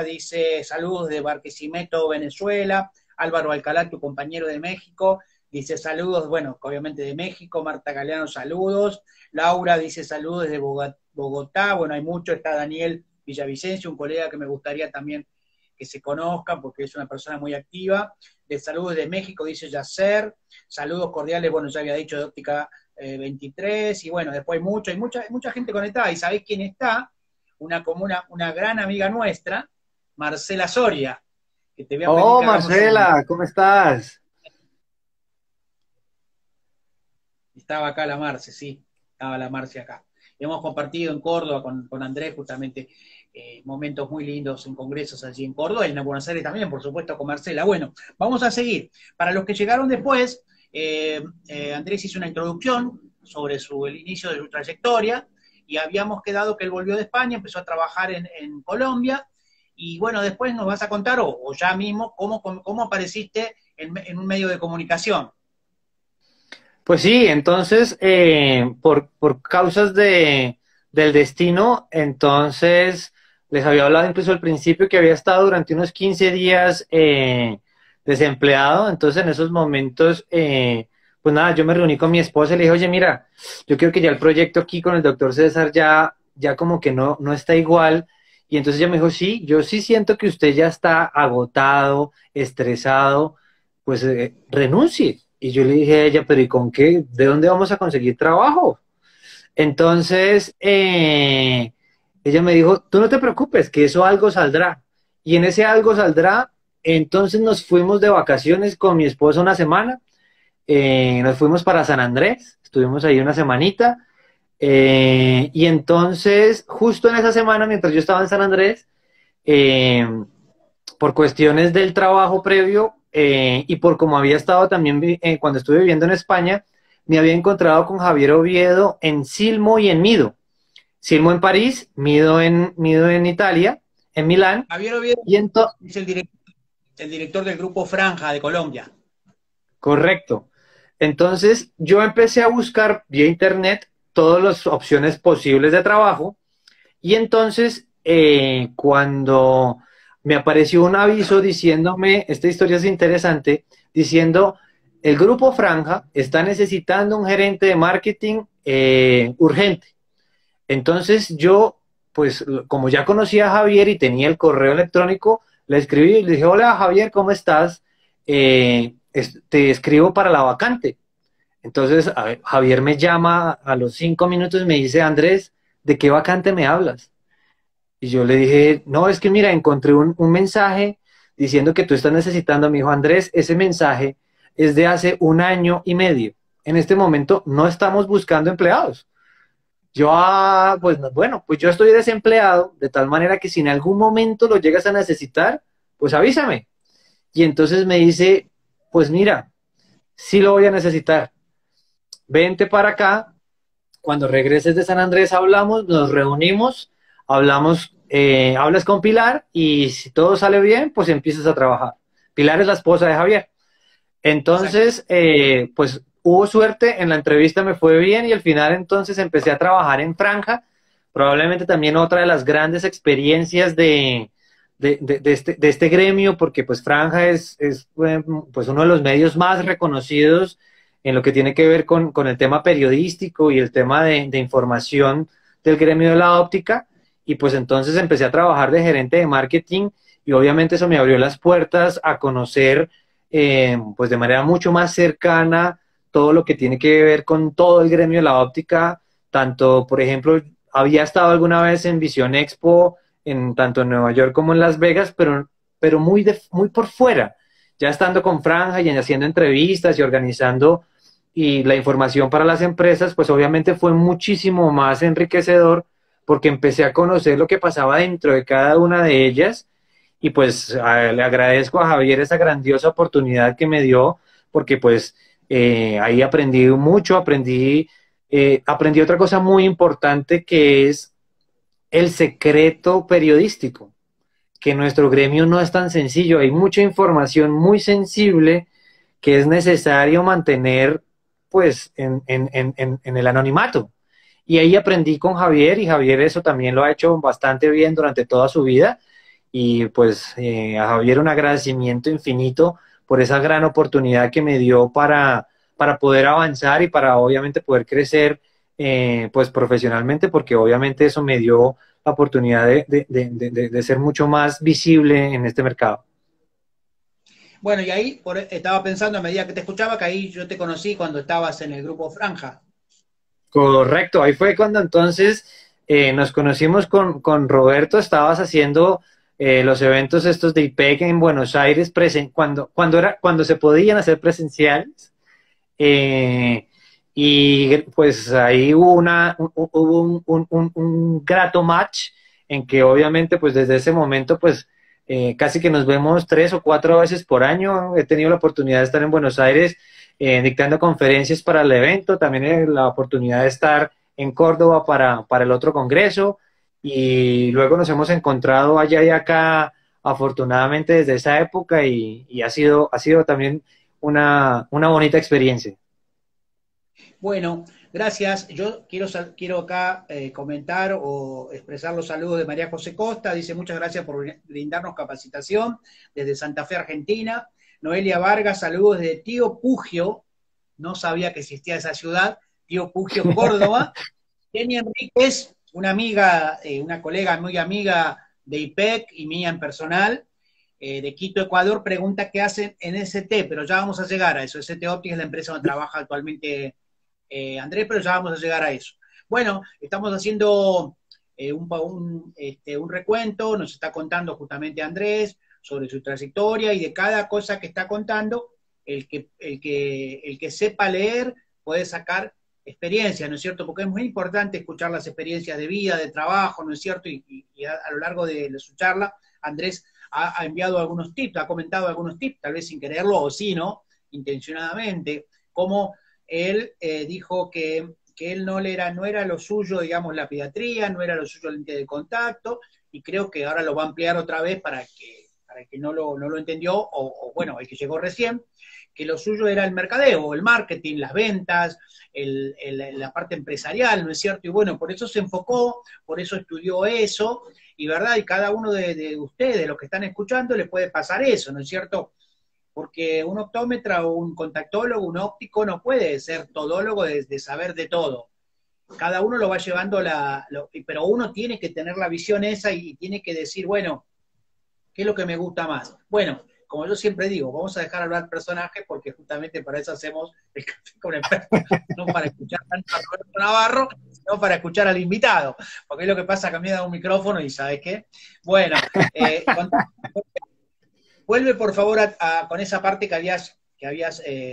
S1: dice saludos de Barquisimeto, Venezuela, Álvaro Alcalá, tu compañero de México, dice saludos, bueno, obviamente de México. Marta Galeano, saludos. Laura dice saludos desde Bogotá. Bueno, hay mucho. Está Daniel Villavicencio, un colega que me gustaría también que se conozcan porque es una persona muy activa. De saludos de México, dice Yacer. Saludos cordiales, bueno, ya había dicho de Óptica 23. Y bueno, después hay mucha gente conectada. ¿Y sabés quién está? Una gran amiga nuestra, Marcela Soria, que te voy a pedir
S2: Oh,
S1: que hagamos un...
S2: Marcela, ¿cómo estás?
S1: Estaba acá la Marce, sí, estaba la Marce acá. Hemos compartido en Córdoba con Andrés justamente momentos muy lindos en congresos allí en Córdoba y en Buenos Aires también, por supuesto, con Marcela. Bueno, vamos a seguir. Para los que llegaron después, Andrés hizo una introducción sobre el inicio de su trayectoria, y habíamos quedado que él volvió de España, empezó a trabajar en Colombia, y bueno, después nos vas a contar, o ya mismo, cómo apareciste en un medio de comunicación.
S2: Pues sí, entonces, por causas del destino, entonces les había hablado incluso al principio que había estado durante unos 15 días desempleado. Entonces en esos momentos, pues nada, yo me reuní con mi esposa y le dije, oye, mira, yo creo que ya el proyecto aquí con el doctor César ya como que no está igual. Y entonces ella me dijo, sí, yo sí siento que usted ya está agotado, estresado, pues renuncie. Y yo le dije a ella, pero ¿y con qué? ¿De dónde vamos a conseguir trabajo? Entonces, ella me dijo, tú no te preocupes, que eso algo saldrá. Y en ese algo saldrá, entonces nos fuimos de vacaciones con mi esposa una semana, nos fuimos para San Andrés, estuvimos ahí una semanita, y entonces, justo en esa semana, mientras yo estaba en San Andrés, por cuestiones del trabajo previo, y por como había estado también cuando estuve viviendo en España, me había encontrado con Javier Oviedo en Silmo y en Mido. Silmo en París, Mido en Italia, en Milán,
S1: Javier Oviedo
S2: y entonces,
S1: es el director del grupo Franja de Colombia.
S2: correcto. Entonces yo empecé a buscar vía internet todas las opciones posibles de trabajo y entonces cuando me apareció un aviso diciéndome, esta historia es interesante, diciendo, el grupo Franja está necesitando un gerente de marketing urgente. Entonces yo, pues como ya conocía a Javier y tenía el correo electrónico, le escribí y le dije, hola Javier, ¿cómo estás? Te escribo para la vacante. Entonces a ver, Javier me llama a los 5 minutos y me dice, Andrés, ¿de qué vacante me hablas? Y yo le dije, no, es que mira, encontré un mensaje diciendo que tú estás necesitando. Me dijo, Andrés, ese mensaje es de hace 1 año y medio. En este momento no estamos buscando empleados. Yo, pues bueno, pues yo estoy desempleado, de tal manera que si en algún momento lo llegas a necesitar, pues avísame. Y entonces me dice, pues mira, sí lo voy a necesitar. Vente para acá, cuando regreses de San Andrés hablamos, nos reunimos, hablamos, hablas con Pilar y si todo sale bien, pues empiezas a trabajar. Pilar es la esposa de Javier.
S1: Exacto.
S2: Entonces, pues hubo suerte, en la entrevista me fue bien y al final entonces empecé a trabajar en Franja, probablemente también otra de las grandes experiencias de este gremio, porque pues Franja es pues uno de los medios más reconocidos en lo que tiene que ver con el tema periodístico y el tema de información del gremio de la óptica, y pues entonces empecé a trabajar de gerente de marketing y obviamente eso me abrió las puertas a conocer pues de manera mucho más cercana todo lo que tiene que ver con todo el gremio de la óptica, tanto, por ejemplo, había estado alguna vez en Visión Expo, tanto en Nueva York como en Las Vegas, pero muy por fuera, ya estando con Franja y haciendo entrevistas y organizando y la información para las empresas, pues obviamente fue muchísimo más enriquecedor porque empecé a conocer lo que pasaba dentro de cada una de ellas y pues le agradezco a Javier esa grandiosa oportunidad que me dio, porque pues ahí aprendí mucho, aprendí otra cosa muy importante que es el secreto periodístico, que nuestro gremio no es tan sencillo, hay mucha información muy sensible que es necesario mantener pues en el anonimato. Y ahí aprendí con Javier y Javier eso también lo ha hecho bastante bien durante toda su vida y pues a Javier un agradecimiento infinito por esa gran oportunidad que me dio para poder avanzar y para obviamente poder crecer pues profesionalmente, porque obviamente eso me dio la oportunidad de ser mucho más visible en este mercado.
S1: Bueno, y ahí estaba pensando a medida que te escuchaba que ahí yo te conocí cuando estabas en el grupo Franja.
S2: Correcto, ahí fue cuando entonces nos conocimos con Roberto, estabas haciendo los eventos estos de IPEC en Buenos Aires cuando se podían hacer presenciales. Eh, y pues ahí hubo un grato match en que obviamente pues desde ese momento pues casi que nos vemos 3 o 4 veces por año. He tenido la oportunidad de estar en Buenos Aires dictando conferencias para el evento, también la oportunidad de estar en Córdoba para el otro congreso y luego nos hemos encontrado allá y acá afortunadamente desde esa época y ha sido también una bonita experiencia.
S1: Bueno, gracias. Yo quiero acá comentar o expresar los saludos de María José Costa. Dice muchas gracias por brindarnos capacitación desde Santa Fe, Argentina. Noelia Vargas, saludos de Tío Pugio. No sabía que existía esa ciudad. Tío Pugio, Córdoba. Jenny Enríquez, una amiga, una colega muy amiga de IPEC y mía en personal, de Quito, Ecuador, pregunta qué hacen en ST, pero ya vamos a llegar a eso. ST Optics es la empresa donde trabaja actualmente Andrés, pero ya vamos a llegar a eso. Bueno, estamos haciendo un recuento, nos está contando justamente Andrés sobre su trayectoria y de cada cosa que está contando, el que sepa leer puede sacar experiencias, ¿no es cierto? Porque es muy importante escuchar las experiencias de vida, de trabajo, ¿no es cierto? Y a lo largo de su charla, Andrés ha enviado algunos tips, ha comentado algunos tips, tal vez sin quererlo o sí, ¿no? Intencionadamente, como él dijo que él no era lo suyo, digamos, la pediatría, no era lo suyo el lente de contacto, y creo que ahora lo va a ampliar otra vez para que no lo entendió, o bueno, el que llegó recién, que lo suyo era el mercadeo, el marketing, las ventas, la parte empresarial, ¿no es cierto? Y bueno, por eso se enfocó, por eso estudió eso, y verdad, y cada uno de ustedes, los que están escuchando, le puede pasar eso, ¿no es cierto? Porque un optómetra o un contactólogo, un óptico, no puede ser todólogo de saber de todo. Cada uno lo va llevando, pero uno tiene que tener la visión esa y tiene que decir, bueno, ¿qué es lo que me gusta más? Bueno, como yo siempre digo, vamos a dejar hablar personajes porque justamente para eso hacemos el café con expertos, no para escuchar tanto a Roberto Navarro, sino para escuchar al invitado, porque es lo que pasa que me da un micrófono y ¿sabes qué? Bueno, vuelve por favor con esa parte que habías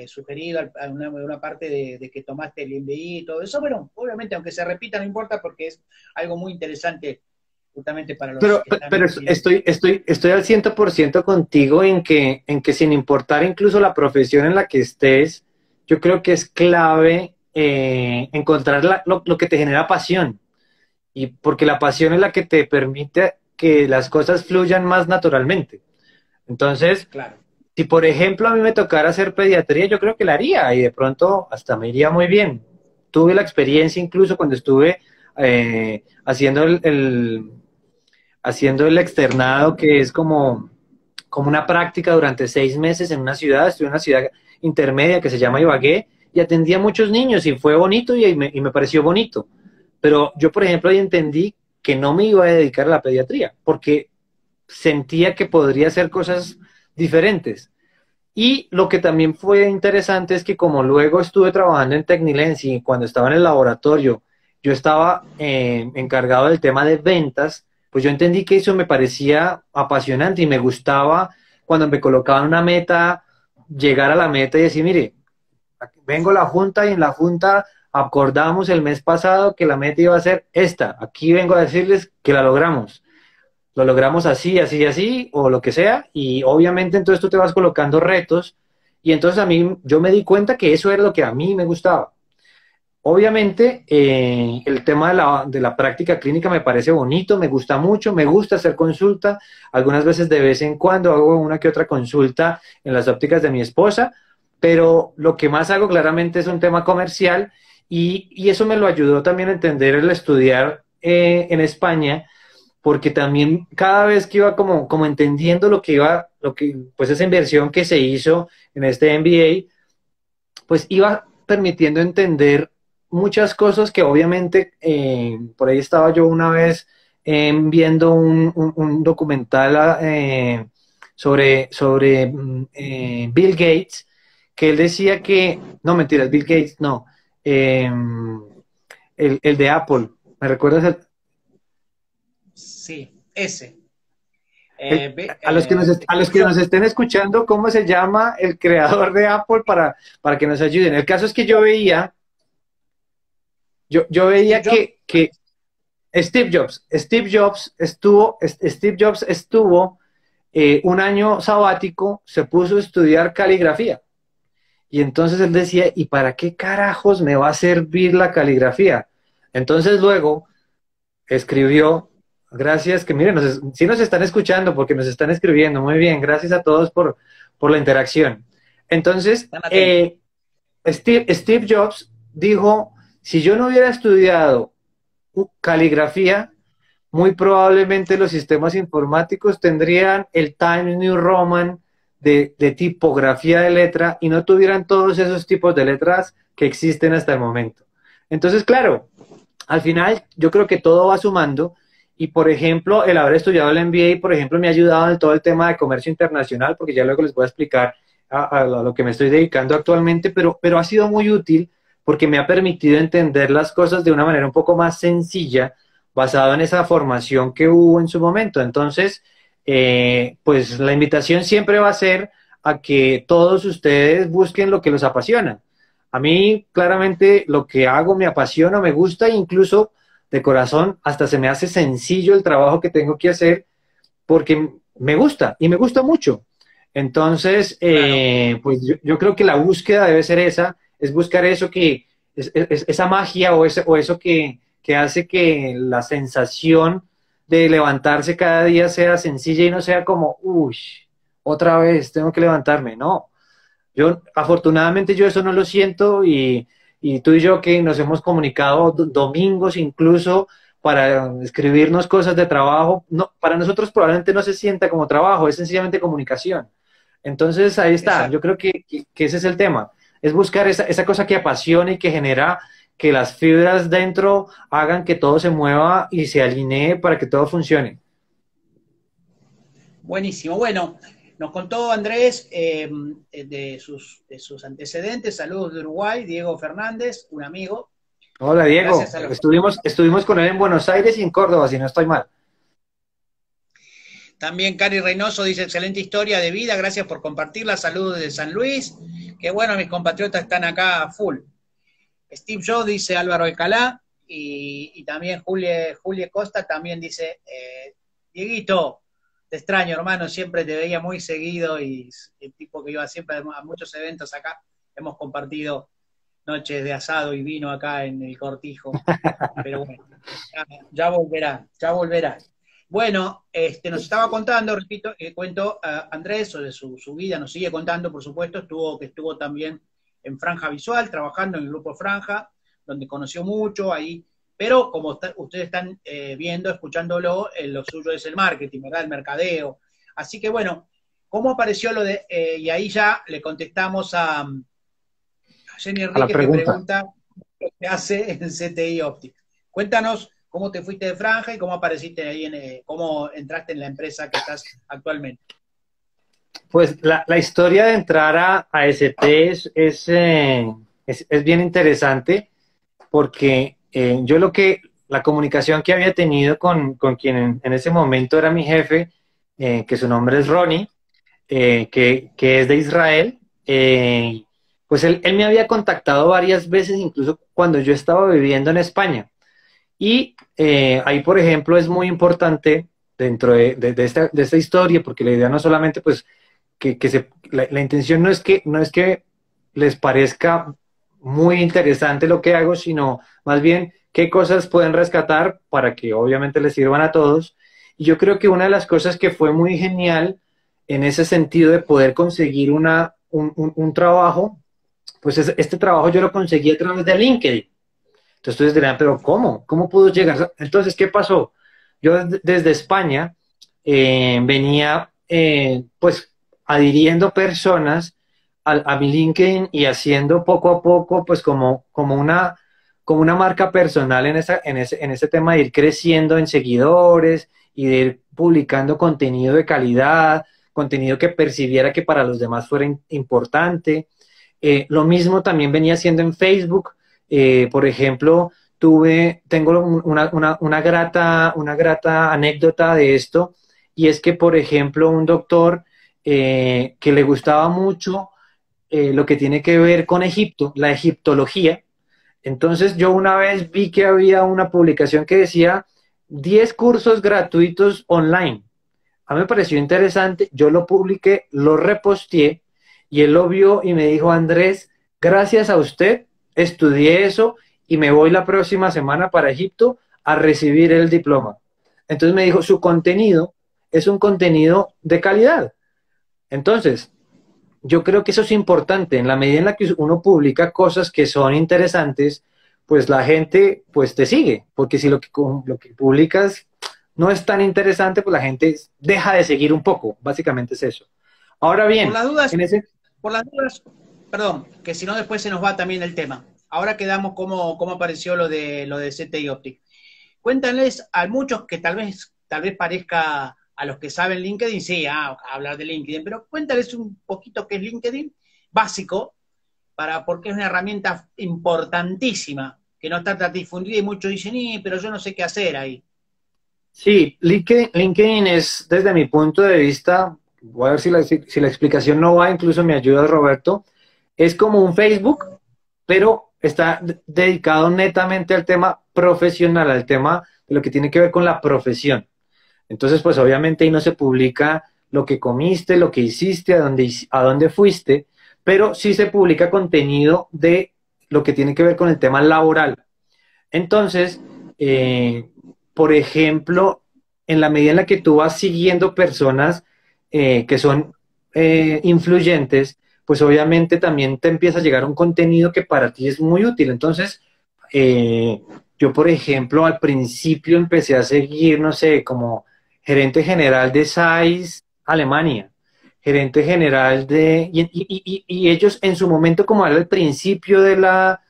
S1: sugerido, a una parte de que tomaste el MBI y todo eso. Bueno, obviamente, aunque se repita, no importa porque es algo muy interesante justamente para los que están
S2: pero estoy al 100% contigo en que sin importar incluso la profesión en la que estés, yo creo que es clave encontrar lo que te genera pasión. Y porque la pasión es la que te permite que las cosas fluyan más naturalmente. Entonces,
S1: claro.
S2: si por ejemplo a mí me tocara hacer pediatría, yo creo que la haría y de pronto hasta me iría muy bien. Tuve la experiencia incluso cuando estuve haciendo haciendo el externado, que es como una práctica durante 6 meses en una ciudad. Estuve en una ciudad intermedia que se llama Ibagué y atendí a muchos niños y fue bonito y me pareció bonito. Pero yo, por ejemplo, ahí entendí que no me iba a dedicar a la pediatría porque sentía que podría hacer cosas diferentes. Y lo que también fue interesante es que como luego estuve trabajando en Tecnilens y cuando estaba en el laboratorio, yo estaba encargado del tema de ventas, pues yo entendí que eso me parecía apasionante y me gustaba cuando me colocaban una meta, llegar a la meta y decir, mire, vengo a la junta y en la junta acordamos el mes pasado que la meta iba a ser esta. Aquí vengo a decirles que la logramos. Lo logramos así, así, así, o lo que sea, y obviamente entonces tú te vas colocando retos, y entonces yo me di cuenta que eso era lo que a mí me gustaba. Obviamente, el tema de la práctica clínica me parece bonito, me gusta mucho, me gusta hacer consulta, algunas veces de vez en cuando hago una que otra consulta en las ópticas de mi esposa, pero lo que más hago claramente es un tema comercial, y eso me lo ayudó también a entender el estudiar en España, porque también cada vez que iba como entendiendo pues esa inversión que se hizo en este MBA, pues iba permitiendo entender muchas cosas que obviamente, por ahí estaba yo una vez viendo un documental sobre Bill Gates, que él decía que, no mentiras, Bill Gates no, el de Apple, ¿me recuerdas
S1: Sí, ese.
S2: a los que nos estén escuchando, ¿cómo se llama el creador de Apple para que nos ayuden? El caso es que yo veía que Steve Jobs estuvo un año sabático, se puso a estudiar caligrafía. Y entonces él decía, ¿y para qué carajos me va a servir la caligrafía? Entonces luego escribió, gracias, que miren, sí nos están escuchando porque nos están escribiendo, muy bien, gracias a todos por la interacción. Entonces, Steve Jobs dijo, si yo no hubiera estudiado caligrafía, muy probablemente los sistemas informáticos tendrían el Times New Roman de tipografía de letra y no tuvieran todos esos tipos de letras que existen hasta el momento. Entonces, claro, al final yo creo que todo va sumando y, por ejemplo, el haber estudiado el MBA, por ejemplo, me ha ayudado en todo el tema de comercio internacional, porque ya luego les voy a explicar a lo que me estoy dedicando actualmente, pero ha sido muy útil porque me ha permitido entender las cosas de una manera un poco más sencilla, basado en esa formación que hubo en su momento. Entonces, pues la invitación siempre va a ser a que todos ustedes busquen lo que los apasiona. A mí, claramente, lo que hago me apasiona, me gusta, e incluso de corazón hasta se me hace sencillo el trabajo que tengo que hacer, porque me gusta y me gusta mucho. Entonces,
S1: Claro.
S2: pues yo creo que la búsqueda debe ser esa, es buscar eso que, esa magia o eso que hace que la sensación de levantarse cada día sea sencilla y no sea como, uy, otra vez tengo que levantarme. No, yo afortunadamente yo eso no lo siento y tú y yo que nos hemos comunicado domingos incluso para escribirnos cosas de trabajo, no, para nosotros probablemente no se sienta como trabajo, es sencillamente comunicación. Entonces ahí está, yo
S1: Exacto.
S2: creo que ese es el tema, es buscar esa cosa que apasiona y que genera que las fibras dentro hagan que todo se mueva y se alinee para que todo funcione.
S1: Buenísimo. Bueno, nos contó Andrés de sus antecedentes. Saludos de Uruguay, Diego Fernández, un amigo.
S2: Hola Diego,
S1: Gracias a los...
S2: estuvimos con él en Buenos Aires y en Córdoba, si no estoy mal.
S1: También Cari Reynoso dice, excelente historia de vida, gracias por compartirla. Saludos de San Luis. Qué bueno, mis compatriotas están acá a full. Steve Jobs dice Álvaro Alcalá. Y también Julie Costa también dice, Dieguito, te extraño, hermano, siempre te veía muy seguido y el tipo que iba siempre a muchos eventos acá. Hemos compartido noches de asado y vino acá en el Cortijo. Pero bueno, ya volverá, ya volverá. Bueno, nos estaba contando, repito, cuento a Andrés sobre su vida, nos sigue contando, por supuesto, estuvo también en Franja Visual, trabajando en el grupo Franja, donde conoció mucho ahí, pero como ustedes están viendo, escuchándolo, lo suyo es el marketing, ¿verdad? El mercadeo. Así que bueno, ¿cómo apareció lo de, y ahí ya le contestamos a Jenny
S2: A la
S1: Enríquez que
S2: pregunta.
S1: pregunta lo que hace en CTI Optics. Cuéntanos cómo te fuiste de Franja y cómo apareciste ahí, cómo entraste en la empresa que estás actualmente.
S2: Pues la historia de entrar a ST es bien interesante porque yo la comunicación que había tenido con quien en ese momento era mi jefe, que su nombre es Ronnie, que es de Israel, pues él me había contactado varias veces, incluso cuando yo estaba viviendo en España. Y ahí, por ejemplo, es muy importante dentro de esta historia, porque la idea no solamente pues la intención no es que les parezca muy interesante lo que hago, sino más bien qué cosas pueden rescatar para que obviamente les sirvan a todos. Y yo creo que una de las cosas que fue muy genial en ese sentido de poder conseguir un trabajo, pues este trabajo yo lo conseguí a través de LinkedIn. Entonces ustedes dirán, pero ¿cómo? ¿Cómo pudo llegar? Entonces, ¿qué pasó? Yo desde España venía pues adhiriendo personas a mi LinkedIn y haciendo poco a poco pues como una marca personal en ese tema de ir creciendo en seguidores y de ir publicando contenido de calidad, contenido que percibiera que para los demás fuera importante. Lo mismo también venía haciendo en Facebook. Por ejemplo, tengo una grata anécdota de esto, y es que, por ejemplo, un doctor que le gustaba mucho lo que tiene que ver con Egipto, la egiptología. Entonces yo una vez vi que había una publicación que decía 10 cursos gratuitos online. A mí me pareció interesante, yo lo publiqué, lo reposteé y él lo vio y me dijo, Andrés, gracias a usted, estudié eso y me voy la próxima semana para Egipto a recibir el diploma. Entonces me dijo, su contenido es un contenido de calidad. Entonces, yo creo que eso es importante. En la medida en la que uno publica cosas que son interesantes, pues la gente pues te sigue, porque si lo que publicas no es tan interesante, pues la gente deja de seguir un poco. Básicamente es eso. Ahora
S1: Por
S2: bien,
S1: las dudas,
S2: en ese...
S1: por las dudas, perdón, que si no después se nos va también el tema. Ahora quedamos cómo apareció lo de CTI Optic. Cuéntales a muchos que tal vez parezca a los que saben LinkedIn, sí, hablar de LinkedIn, pero cuéntales un poquito qué es LinkedIn, básico, porque es una herramienta importantísima, que no está tan difundida y muchos dicen, pero yo no sé qué hacer ahí.
S2: Sí, LinkedIn es, desde mi punto de vista, voy a ver si la explicación no va, incluso me ayuda Roberto, es como un Facebook, pero está dedicado netamente al tema profesional, al tema de lo que tiene que ver con la profesión. Entonces, pues obviamente ahí no se publica lo que comiste, lo que hiciste, a dónde fuiste, pero sí se publica contenido de lo que tiene que ver con el tema laboral. Entonces, eh, por ejemplo, en la medida en la que tú vas siguiendo personas que son influyentes, pues obviamente también te empieza a llegar un contenido que para ti es muy útil. Entonces, eh, yo, por ejemplo, al principio empecé a seguir, no sé, como gerente general de SAIS Alemania, gerente general de... Y ellos en su momento, como era el principio de la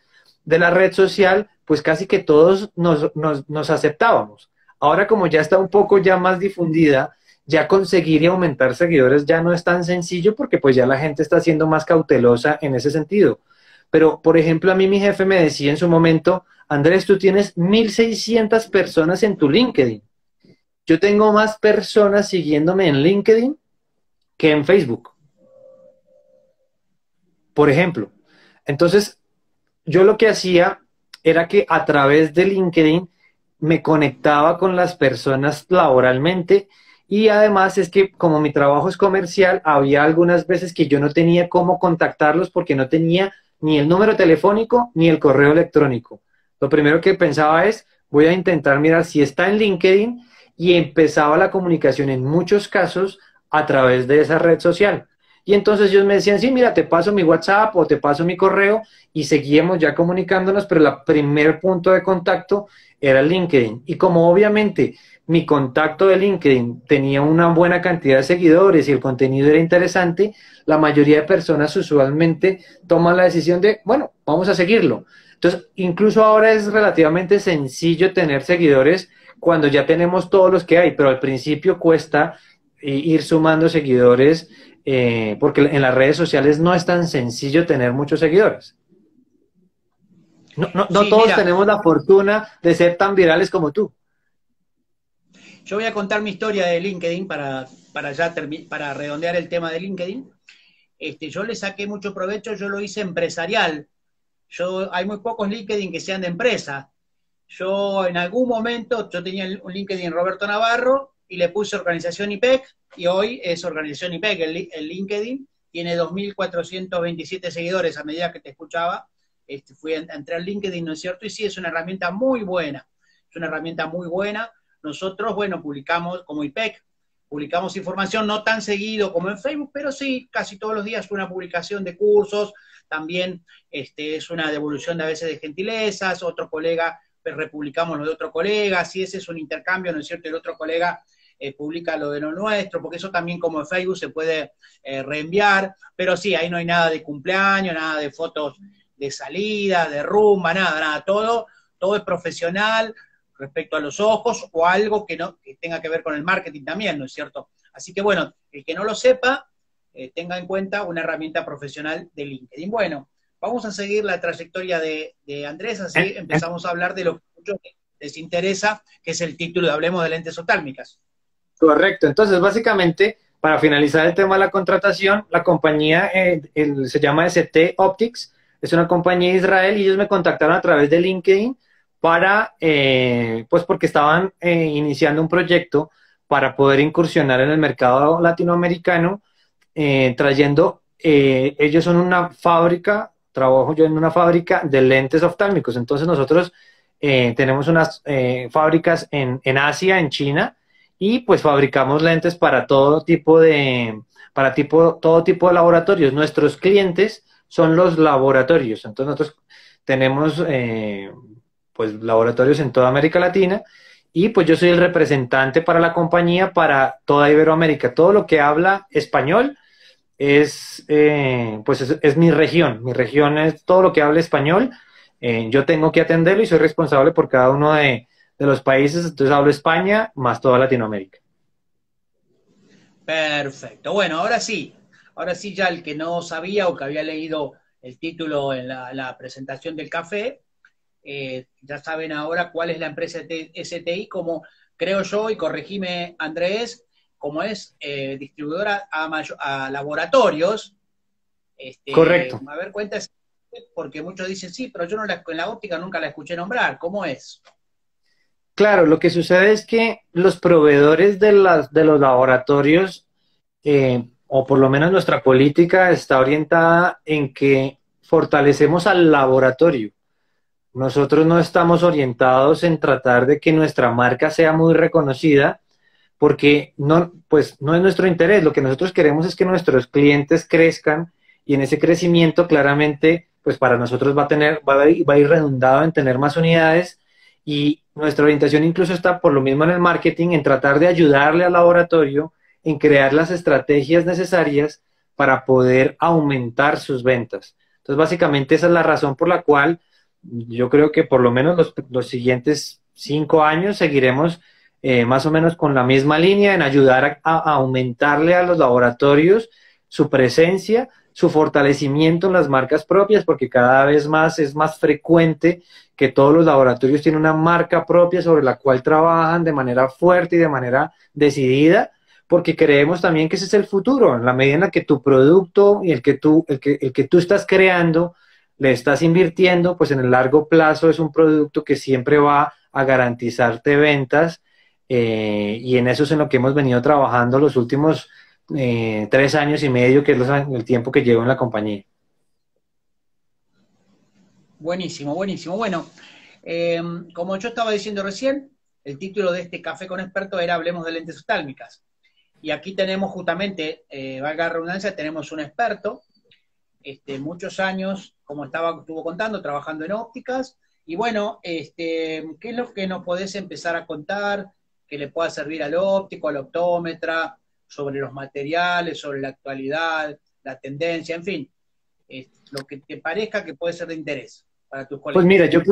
S2: red social, pues casi que todos nos aceptábamos. Ahora como ya está un poco ya más difundida, ya conseguir y aumentar seguidores ya no es tan sencillo porque pues ya la gente está siendo más cautelosa en ese sentido. Pero, por ejemplo, a mí mi jefe me decía en su momento, Andrés, tú tienes 1.600 personas en tu LinkedIn. Yo tengo más personas siguiéndome en LinkedIn que en Facebook, por ejemplo. Entonces, yo lo que hacía era que a través de LinkedIn me conectaba con las personas laboralmente y además es que como mi trabajo es comercial, había algunas veces que yo no tenía cómo contactarlos porque no tenía ni el número telefónico ni el correo electrónico. Lo primero que pensaba es, voy a intentar mirar si está en LinkedIn y empezaba la comunicación en muchos casos a través de esa red social. Y entonces ellos me decían, sí, mira, te paso mi WhatsApp o te paso mi correo y seguíamos ya comunicándonos, pero el primer punto de contacto era LinkedIn. Y como obviamente mi contacto de LinkedIn tenía una buena cantidad de seguidores y el contenido era interesante, la mayoría de personas usualmente toman la decisión de, bueno, vamos a seguirlo. Entonces, incluso ahora es relativamente sencillo tener seguidores cuando ya tenemos todos los que hay, pero al principio cuesta ir sumando seguidores porque en las redes sociales no es tan sencillo tener muchos seguidores. No
S1: Sí,
S2: todos
S1: mira,
S2: tenemos la fortuna de ser tan virales como tú.
S1: yo voy a contar mi historia de LinkedIn para redondear el tema de LinkedIn. Yo le saqué mucho provecho, yo lo hice empresarial. Hay muy pocos LinkedIn que sean de empresa. Yo en algún momento, yo tenía un LinkedIn Roberto Navarro y le puse organización IPEC y hoy es organización IPEC. El LinkedIn tiene 2.427 seguidores a medida que te escuchaba. Entré al LinkedIn, ¿no es cierto? Y sí, es una herramienta muy buena. Es una herramienta muy buena. Nosotros, bueno, publicamos como IPEC, publicamos información no tan seguido como en Facebook, pero sí, casi todos los días una publicación de cursos, también es una devolución de a veces de gentilezas, otro colega, pues, republicamos lo de otro colega, si ese es un intercambio, ¿no es cierto? El otro colega publica lo de lo nuestro, porque eso también como en Facebook se puede reenviar, pero sí, ahí no hay nada de cumpleaños, nada de fotos de salida, de rumba, nada, todo es profesional respecto a los ojos o algo que tenga que ver con el marketing también, ¿no es cierto? Así que bueno, el que no lo sepa, tenga en cuenta una herramienta profesional de LinkedIn. Bueno, vamos a seguir la trayectoria de Andrés,
S2: En-
S1: así
S2: en-
S1: empezamos a hablar de lo que a muchos les interesa, que es el título de Hablemos de lentes oftálmicas.
S2: Correcto. Entonces, básicamente, para finalizar el tema de la contratación, la compañía se llama ST Optics, es una compañía de Israel y ellos me contactaron a través de LinkedIn para, pues porque estaban iniciando un proyecto para poder incursionar en el mercado latinoamericano, trayendo, ellos son una fábrica, trabajo yo en una fábrica de lentes oftálmicos, entonces nosotros tenemos unas fábricas en Asia, en China, y pues fabricamos lentes para todo tipo de laboratorios. Nuestros clientes son los laboratorios. Entonces nosotros tenemos pues laboratorios en toda América Latina y pues yo soy el representante para la compañía para toda Iberoamérica. Todo lo que habla español es mi región. Mi región es todo lo que habla español. Yo tengo que atenderlo y soy responsable por cada uno de los países, entonces hablo España más toda Latinoamérica.
S1: Perfecto. Bueno, ahora sí ya el que no sabía o que había leído el título en la presentación del café, ya saben ahora cuál es la empresa STI, como creo yo, y corregime Andrés, como es distribuidora a laboratorios.
S2: Correcto.
S1: A ver, cuéntase, porque muchos dicen, sí, pero yo no en la óptica nunca la escuché nombrar, ¿cómo es?
S2: Claro, lo que sucede es que los proveedores de los laboratorios, o por lo menos nuestra política está orientada en que fortalecemos al laboratorio. Nosotros no estamos orientados en tratar de que nuestra marca sea muy reconocida, porque no, pues no es nuestro interés. Lo que nosotros queremos es que nuestros clientes crezcan y en ese crecimiento claramente, pues para nosotros va a ir redundado en tener más unidades y nuestra orientación incluso está por lo mismo en el marketing, en tratar de ayudarle al laboratorio en crear las estrategias necesarias para poder aumentar sus ventas. Entonces, básicamente esa es la razón por la cual yo creo que por lo menos los siguientes 5 años seguiremos más o menos con la misma línea en ayudar a aumentarle a los laboratorios su presencia, su fortalecimiento en las marcas propias, porque cada vez más es más frecuente que todos los laboratorios tienen una marca propia sobre la cual trabajan de manera fuerte y de manera decidida, porque creemos también que ese es el futuro, en la medida en la que tu producto y el que tú estás creando, le estás invirtiendo, pues en el largo plazo es un producto que siempre va a garantizarte ventas, y en eso es en lo que hemos venido trabajando los últimos 3 años y medio, que es el tiempo que llevo en la compañía.
S1: Buenísimo, buenísimo. Bueno, como yo estaba diciendo recién, el título de este Café con Experto era Hablemos de lentes oftálmicas. Y aquí tenemos justamente, valga la redundancia, tenemos un experto, muchos años, como estuvo contando, trabajando en ópticas. Y bueno, ¿qué es lo que nos podés empezar a contar que le pueda servir al óptico, al optómetra, sobre los materiales, sobre la actualidad, la tendencia, en fin, lo que te parezca que puede ser de interés para tus
S2: Pues
S1: colegas?
S2: mira, yo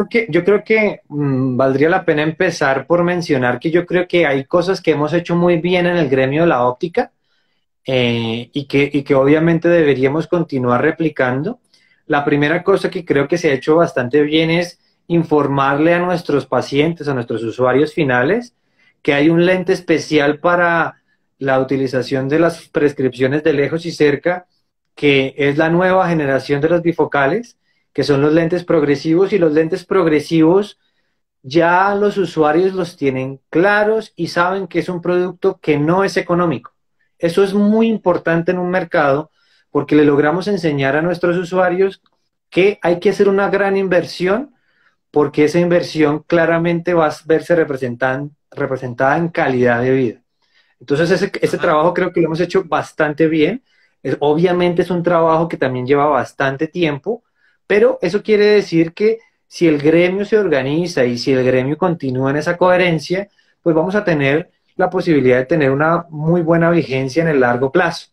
S2: creo que valdría la pena empezar por mencionar que yo creo que hay cosas que hemos hecho muy bien en el gremio de la óptica, y que obviamente deberíamos continuar replicando. La primera cosa que creo que se ha hecho bastante bien es informarle a nuestros pacientes, a nuestros usuarios finales, que hay un lente especial para la utilización de las prescripciones de lejos y cerca, que es la nueva generación de los bifocales, que son los lentes progresivos, y los lentes progresivos ya los usuarios los tienen claros y saben que es un producto que no es económico. Eso es muy importante en un mercado porque le logramos enseñar a nuestros usuarios que hay que hacer una gran inversión, porque esa inversión claramente va a verse representada en calidad de vida. Entonces ese
S1: Ajá.
S2: trabajo creo que lo hemos hecho bastante bien. Obviamente es un trabajo que también lleva bastante tiempo, pero eso quiere decir que si el gremio se organiza y si el gremio continúa en esa coherencia, pues vamos a tener la posibilidad de tener una muy buena vigencia en el largo plazo.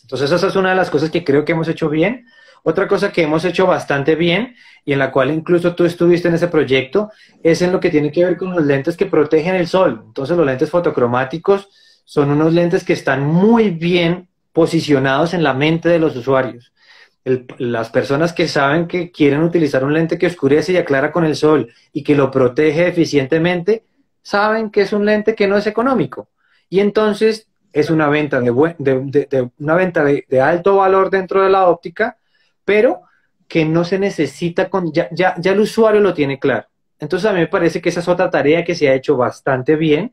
S2: Entonces esa es una de las cosas que creo que hemos hecho bien. Otra cosa que hemos hecho bastante bien y en la cual incluso tú estuviste en ese proyecto es en lo que tiene que ver con los lentes que protegen el sol. Entonces los lentes fotocromáticos son unos lentes que están muy bien posicionados en la mente de los usuarios. Las personas que saben que quieren utilizar un lente que oscurece y aclara con el sol y que lo protege eficientemente, saben que es un lente que no es económico. Y entonces es una venta una venta de alto valor dentro de la óptica, pero que no se necesita ya el usuario lo tiene claro. Entonces a mí me parece que esa es otra tarea que se ha hecho bastante bien,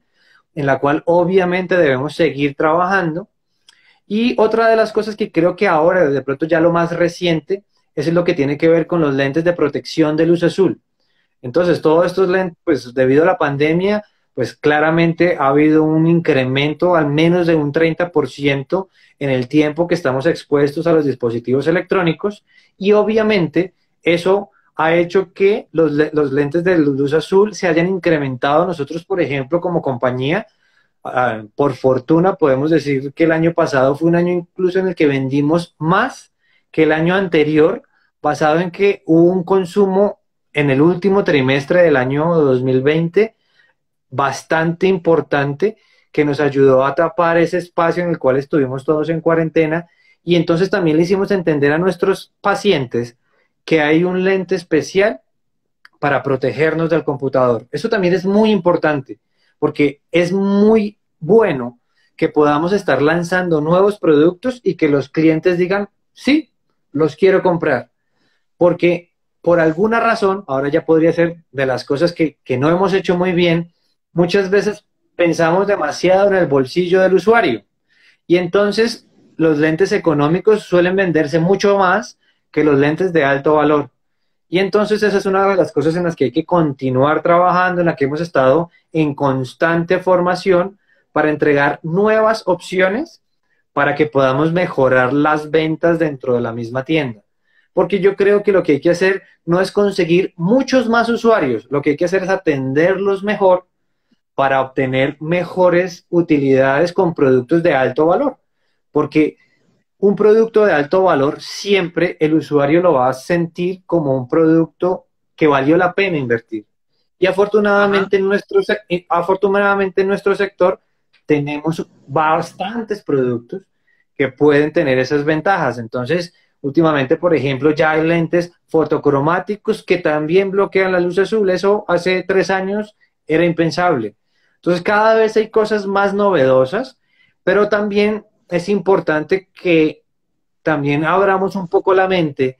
S2: en la cual obviamente debemos seguir trabajando. Y otra de las cosas que creo que ahora, de pronto ya lo más reciente, es lo que tiene que ver con los lentes de protección de luz azul. Entonces, todos estos lentes, pues debido a la pandemia, pues claramente ha habido un incremento al menos de un 30% en el tiempo que estamos expuestos a los dispositivos electrónicos, y obviamente eso ha hecho que los lentes de luz azul se hayan incrementado. Nosotros, por ejemplo, como compañía, por fortuna podemos decir que el año pasado fue un año incluso en el que vendimos más que el año anterior, basado en que hubo un consumo en el último trimestre del año 2020 bastante importante, que nos ayudó a tapar ese espacio en el cual estuvimos todos en cuarentena. Y entonces también le hicimos entender a nuestros pacientes que hay un lente especial para protegernos del computador. Eso también es muy importante, porque es muy bueno que podamos estar lanzando nuevos productos y que los clientes digan, sí, los quiero comprar. Porque por alguna razón, ahora ya podría ser de las cosas que no hemos hecho muy bien, muchas veces pensamos demasiado en el bolsillo del usuario. Y entonces los lentes económicos suelen venderse mucho más que los lentes de alto valor. Y entonces esa es una de las cosas en las que hay que continuar trabajando, en la que hemos estado en constante formación para entregar nuevas opciones para que podamos mejorar las ventas dentro de la misma tienda. Porque yo creo que lo que hay que hacer no es conseguir muchos más usuarios, lo que hay que hacer es atenderlos mejor para obtener mejores utilidades con productos de alto valor. Porque un producto de alto valor siempre el usuario lo va a sentir como un producto que valió la pena invertir. Y
S1: Ajá.
S2: afortunadamente en nuestro sector tenemos bastantes productos que pueden tener esas ventajas. Entonces, últimamente, por ejemplo, ya hay lentes fotocromáticos que también bloquean la luz azul. Eso hace 3 años era impensable. Entonces, cada vez hay cosas más novedosas, pero también es importante que también abramos un poco la mente,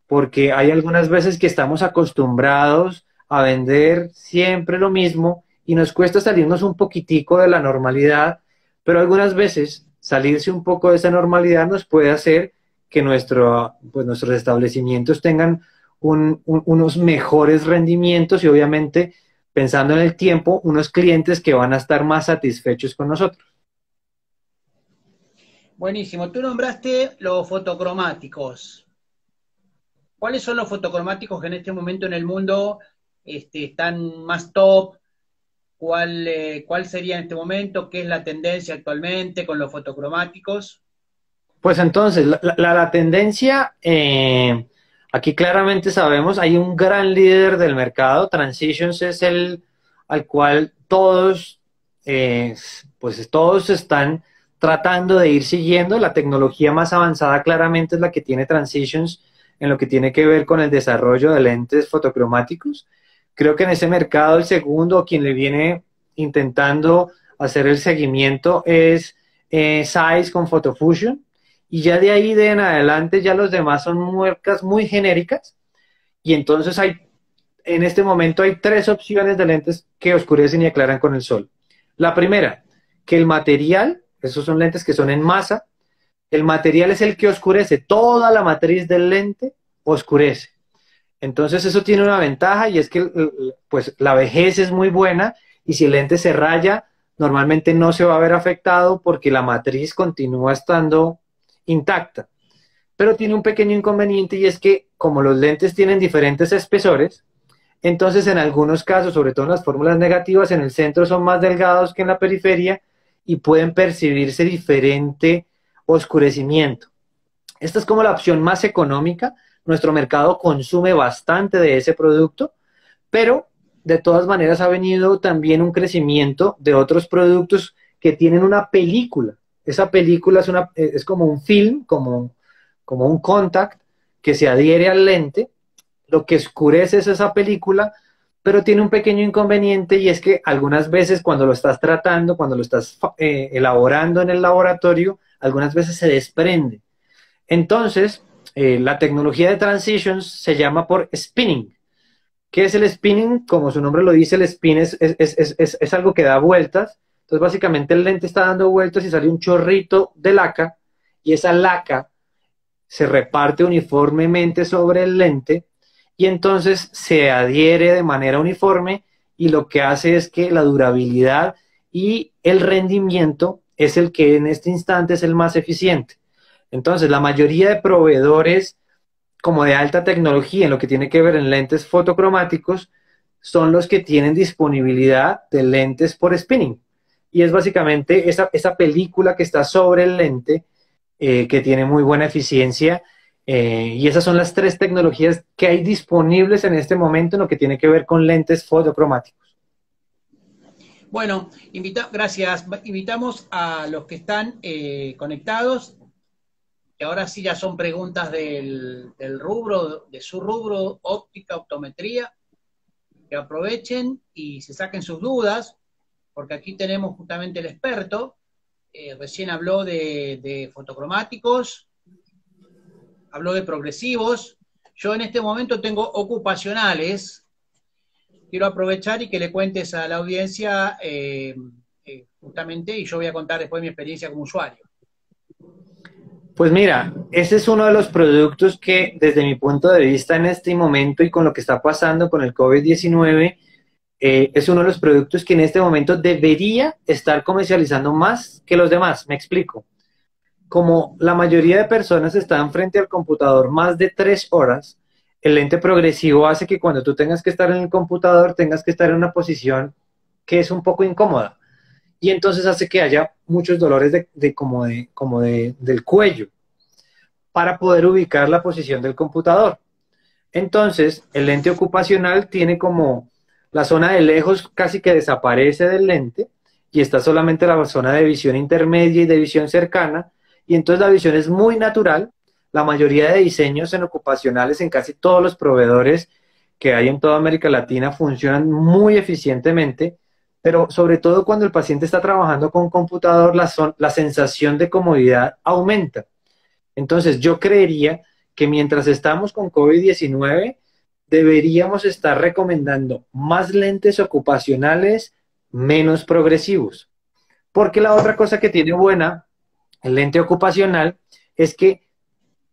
S2: porque hay algunas veces que estamos acostumbrados a vender siempre lo mismo y nos cuesta salirnos un poquitico de la normalidad, pero algunas veces salirse un poco de esa normalidad nos puede hacer que pues nuestros establecimientos tengan unos mejores rendimientos y obviamente pensando en el tiempo, unos clientes que van a estar más satisfechos con nosotros.
S1: Buenísimo. Tú nombraste los fotocromáticos. ¿Cuáles son los fotocromáticos que en este momento en el mundo están más top? ¿Cuál sería en este momento? ¿Qué es la tendencia actualmente con los fotocromáticos?
S2: Pues entonces, la tendencia, aquí claramente sabemos, hay un gran líder del mercado, Transitions es el al cual todos, pues todos están tratando de ir siguiendo. La tecnología más avanzada claramente es la que tiene Transitions en lo que tiene que ver con el desarrollo de lentes fotocromáticos. Creo que en ese mercado el segundo, quien le viene intentando hacer el seguimiento es Zeiss con PhotoFusion y ya de ahí de en adelante ya los demás son marcas muy genéricas y entonces en este momento hay tres opciones de lentes que oscurecen y aclaran con el sol. La primera, que el material, esos son lentes que son en masa, el material es el que oscurece, toda la matriz del lente oscurece. Entonces eso tiene una ventaja y es que pues la vejez es muy buena y si el lente se raya, normalmente no se va a ver afectado porque la matriz continúa estando intacta. Pero tiene un pequeño inconveniente y es que como los lentes tienen diferentes espesores, entonces en algunos casos, sobre todo en las fórmulas negativas, en el centro son más delgados que en la periferia y pueden percibirse diferente oscurecimiento. Esta es como la opción más económica. Nuestro mercado consume bastante de ese producto, pero de todas maneras ha venido también un crecimiento de otros productos que tienen una película. Esa película es como un film, como un contact que se adhiere al lente. Lo que oscurece es esa película, pero tiene un pequeño inconveniente y es que algunas veces cuando lo estás tratando, cuando lo estás elaborando en el laboratorio, algunas veces se desprende. Entonces, la tecnología de transitions se llama por spinning. ¿Qué es el spinning? Como su nombre lo dice, el spin es algo que da vueltas. Entonces, básicamente el lente está dando vueltas y sale un chorrito de laca y esa laca se reparte uniformemente sobre el lente y entonces se adhiere de manera uniforme y lo que hace es que la durabilidad y el rendimiento es el que en este instante es el más eficiente. Entonces, la mayoría de proveedores como de alta tecnología en lo que tiene que ver en lentes fotocromáticos son los que tienen disponibilidad de lentes por spinning. Y es básicamente esa película que está sobre el lente que tiene muy buena eficiencia. Y esas son las tres tecnologías que hay disponibles en este momento en lo que tiene que ver con lentes fotocromáticos.
S1: Bueno, gracias. Invitamos a los que están conectados, que ahora sí ya son preguntas del rubro, de su rubro, óptica, optometría, que aprovechen y se saquen sus dudas, porque aquí tenemos justamente el experto, recién habló de fotocromáticos, habló de progresivos. Yo en este momento tengo ocupacionales. Quiero aprovechar y que le cuentes a la audiencia justamente, y yo voy a contar después mi experiencia como usuario.
S2: Pues mira, ese es uno de los productos que desde mi punto de vista en este momento y con lo que está pasando con el COVID-19, es uno de los productos que en este momento debería estar comercializando más que los demás. Me explico. Como la mayoría de personas están frente al computador más de 3 horas, el lente progresivo hace que cuando tú tengas que estar en el computador tengas que estar en una posición que es un poco incómoda. Y entonces hace que haya muchos dolores del cuello para poder ubicar la posición del computador. Entonces, el lente ocupacional tiene como la zona de lejos casi que desaparece del lente y está solamente la zona de visión intermedia y de visión cercana, y entonces la visión es muy natural. La mayoría de diseños en ocupacionales en casi todos los proveedores que hay en toda América Latina funcionan muy eficientemente, pero sobre todo cuando el paciente está trabajando con computador, la sensación de comodidad aumenta. Entonces, yo creería que mientras estamos con COVID-19, deberíamos estar recomendando más lentes ocupacionales, menos progresivos. Porque la otra cosa que tiene buena el lente ocupacional es que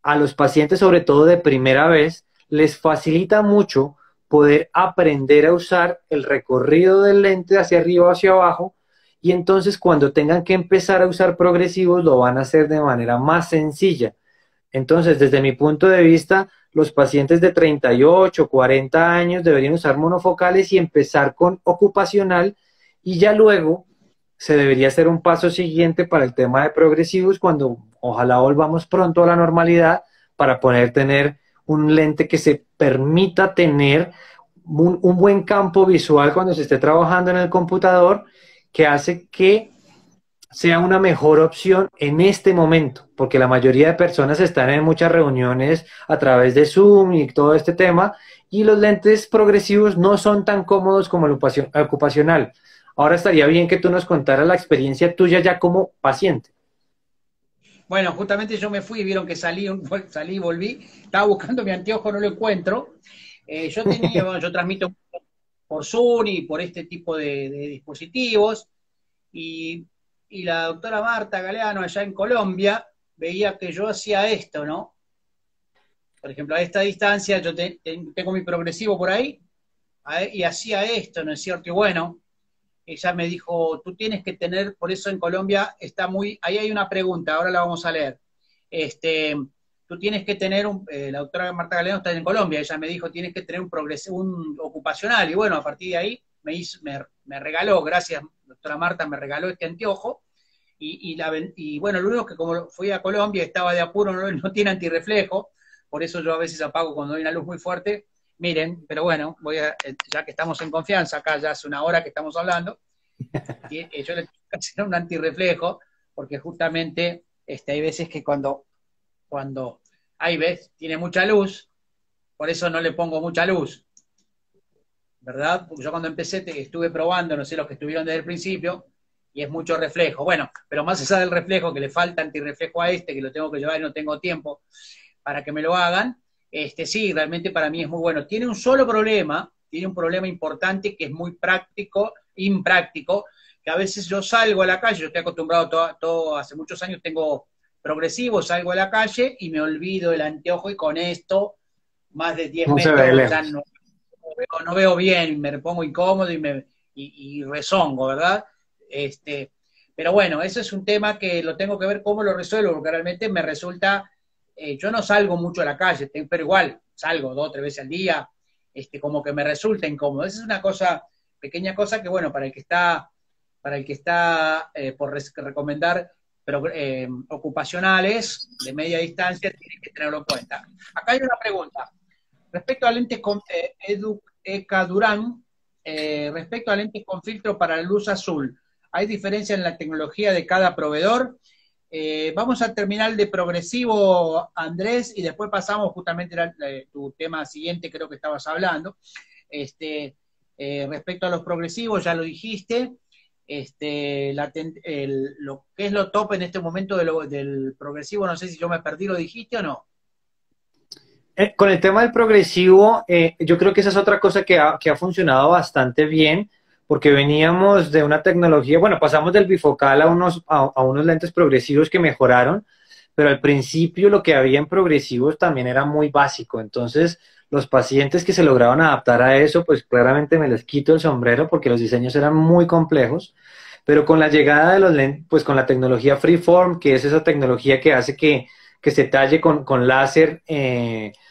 S2: a los pacientes, sobre todo de primera vez, les facilita mucho poder aprender a usar el recorrido del lente hacia arriba o hacia abajo, y entonces cuando tengan que empezar a usar progresivos lo van a hacer de manera más sencilla. Entonces, desde mi punto de vista, los pacientes de 38, 40 años deberían usar monofocales y empezar con ocupacional, y ya luego se debería hacer un paso siguiente para el tema de progresivos cuando ojalá volvamos pronto a la normalidad para poder tener un lente que se permita tener un buen campo visual cuando se esté trabajando en el computador, que hace que sea una mejor opción en este momento, porque la mayoría de personas están en muchas reuniones a través de Zoom y todo este tema, y los lentes progresivos no son tan cómodos como el ocupacional. Ahora estaría bien que tú nos contaras la experiencia tuya ya como paciente.
S1: Bueno, justamente yo me fui, vieron que salí, salí, volví, estaba buscando mi anteojo, no lo encuentro. Yo tenía, bueno, yo transmito por Zoom y por este tipo de dispositivos, y, y la doctora Marta Galeano allá en Colombia veía que yo hacía esto, ¿no? Por ejemplo, a esta distancia yo tengo mi progresivo por ahí, y hacía esto, ¿no es cierto? Y bueno, ella me dijo, tú tienes que tener, por eso en Colombia está muy, ahí hay una pregunta, ahora la vamos a leer. Tú tienes que tener la doctora Marta Galeano está en Colombia, ella me dijo, tienes que tener un ocupacional, y bueno, a partir de ahí me regaló, gracias, doctora Marta, me regaló este anteojo, y bueno, lo único que como fui a Colombia, estaba de apuro, no tiene antirreflejo, por eso yo a veces apago cuando hay una luz muy fuerte. Miren, pero bueno, ya que estamos en confianza, acá ya hace una hora que estamos hablando, yo le tengo que hacer un antirreflejo, porque justamente hay veces que cuando hay ves, tiene mucha luz, por eso no le pongo mucha luz, ¿verdad? Porque yo cuando empecé estuve probando, no sé, los que estuvieron desde el principio, y es mucho reflejo. Bueno, pero más allá del reflejo, que le falta antirreflejo a que lo tengo que llevar y no tengo tiempo para que me lo hagan, sí, realmente para mí es muy bueno. Tiene un solo problema, tiene un problema importante que es muy impráctico, que a veces yo salgo a la calle, yo estoy acostumbrado todo hace muchos años tengo progresivo, salgo a la calle y me olvido el anteojo, y con esto, más de 10
S2: No se ve
S1: metros, ya
S2: lejos.
S1: no veo bien, me pongo incómodo y rezongo, ¿verdad? Pero bueno, eso es un tema que lo tengo que ver cómo lo resuelvo, porque realmente me resulta, yo no salgo mucho a la calle, pero igual salgo 2 o 3 veces al día, como que me resulta incómodo. Esa es una cosa, pequeña cosa que, bueno, para el que está por recomendar ocupacionales de media distancia, tiene que tenerlo en cuenta. Acá hay una pregunta. Respecto a lentes con Eka Durán, respecto a lentes con filtro para la luz azul, ¿hay diferencia en la tecnología de cada proveedor? Vamos a terminar de progresivo, Andrés, y después pasamos justamente a tu tema siguiente, creo que estabas hablando. Respecto a los progresivos, ya lo dijiste. Lo que es lo top en este momento del progresivo, no sé si yo me perdí, ¿lo dijiste o no?
S2: Con el tema del progresivo, yo creo que esa es otra cosa que ha funcionado bastante bien, porque veníamos de una tecnología, bueno, pasamos del bifocal a unos lentes progresivos que mejoraron, pero al principio lo que había en progresivos también era muy básico. Entonces, los pacientes que se lograban adaptar a eso, pues claramente me les quito el sombrero porque los diseños eran muy complejos. Pero con la llegada de los lentes, pues con la tecnología Freeform, que es esa tecnología que hace que se talle con láser,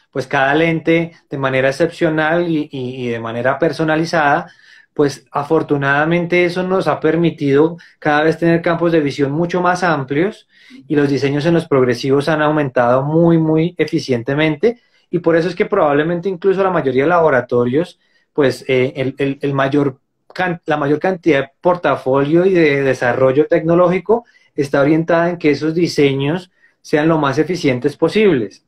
S2: pues cada lente de manera excepcional y de manera personalizada, pues afortunadamente eso nos ha permitido cada vez tener campos de visión mucho más amplios y los diseños en los progresivos han aumentado muy, muy eficientemente y por eso es que probablemente incluso la mayoría de laboratorios, pues la mayor cantidad de portafolio y de desarrollo tecnológico está orientada en que esos diseños sean lo más eficientes posibles.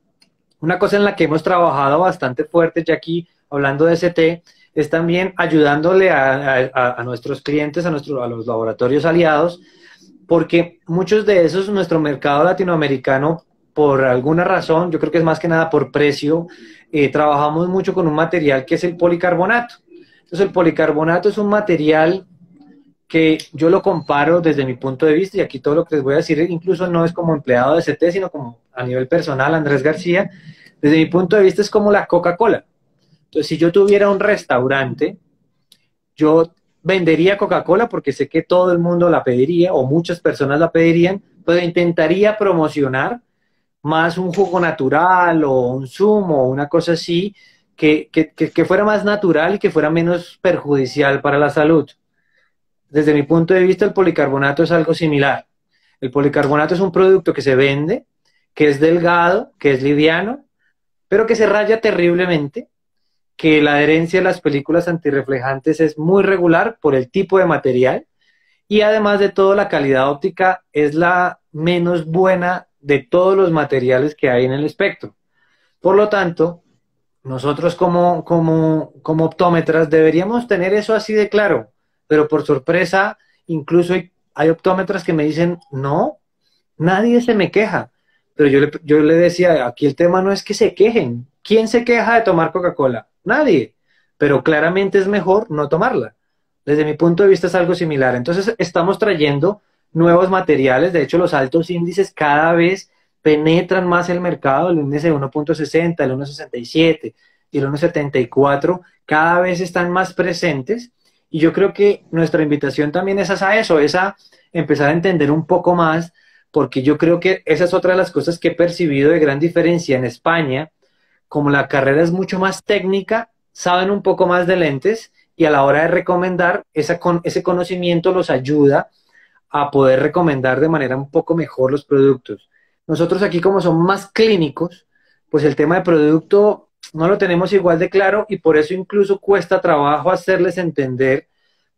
S2: Una cosa en la que hemos trabajado bastante fuerte, ya aquí hablando de ST, es también ayudándole a nuestros clientes, a los laboratorios aliados, porque muchos de esos, nuestro mercado latinoamericano, por alguna razón, yo creo que es más que nada por precio, trabajamos mucho con un material que es el policarbonato. Entonces el policarbonato es un material que yo lo comparo desde mi punto de vista, y aquí todo lo que les voy a decir incluso no es como empleado de ST, sino como a nivel personal, Andrés García, desde mi punto de vista es como la Coca-Cola. Entonces, si yo tuviera un restaurante, yo vendería Coca-Cola porque sé que todo el mundo la pediría o muchas personas la pedirían, pero intentaría promocionar más un jugo natural o un zumo o una cosa así que fuera más natural y que fuera menos perjudicial para la salud. Desde mi punto de vista, el policarbonato es algo similar. El policarbonato es un producto que se vende, que es delgado, que es liviano, pero que se raya terriblemente, que la adherencia a las películas antirreflejantes es muy regular por el tipo de material y además de todo la calidad óptica es la menos buena de todos los materiales que hay en el espectro. Por lo tanto, nosotros como optómetras deberíamos tener eso así de claro, pero por sorpresa, incluso hay optómetras que me dicen, no, nadie se me queja. Pero yo le decía, aquí el tema no es que se quejen. ¿Quién se queja de tomar Coca-Cola? Nadie. Pero claramente es mejor no tomarla. Desde mi punto de vista es algo similar. Entonces estamos trayendo nuevos materiales. De hecho, los altos índices cada vez penetran más el mercado. El índice 1.60, el 1.67 y el 1.74 cada vez están más presentes. Y yo creo que nuestra invitación también es a eso, es a empezar a entender un poco más, porque yo creo que esa es otra de las cosas que he percibido de gran diferencia en España. Como la carrera es mucho más técnica, saben un poco más de lentes y a la hora de recomendar, ese conocimiento los ayuda a poder recomendar de manera un poco mejor los productos. Nosotros aquí como somos más clínicos, pues el tema de producto no lo tenemos igual de claro y por eso incluso cuesta trabajo hacerles entender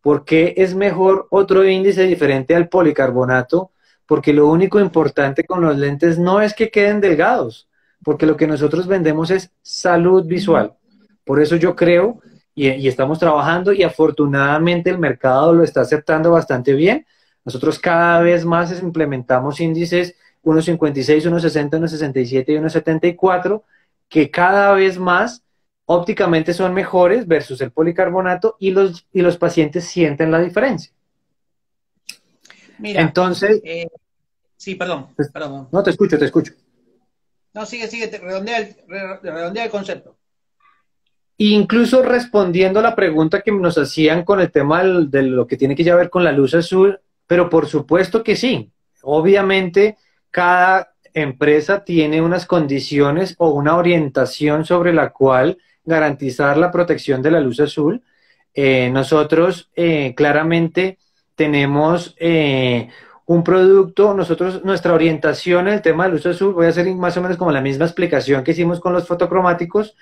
S2: por qué es mejor otro índice diferente al policarbonato, porque lo único importante con los lentes no es que queden delgados, porque lo que nosotros vendemos es salud visual. Por eso yo creo, y estamos trabajando, y afortunadamente el mercado lo está aceptando bastante bien. Nosotros cada vez más implementamos índices 1.56, 1.60, 1.67 y 1.74, que cada vez más ópticamente son mejores versus el policarbonato y los pacientes sienten la diferencia.
S1: Mira,
S2: entonces,
S1: sí, perdón.
S2: No, te escucho, te escucho.
S1: No, sigue, redondea el concepto.
S2: Incluso respondiendo a la pregunta que nos hacían con el tema de lo que tiene que ver con la luz azul, pero por supuesto que sí. Obviamente, cada empresa tiene unas condiciones o una orientación sobre la cual garantizar la protección de la luz azul. Nosotros claramente tenemos un producto, nuestra orientación en el tema de luz azul, voy a hacer más o menos como la misma explicación que hicimos con los fotocromáticos.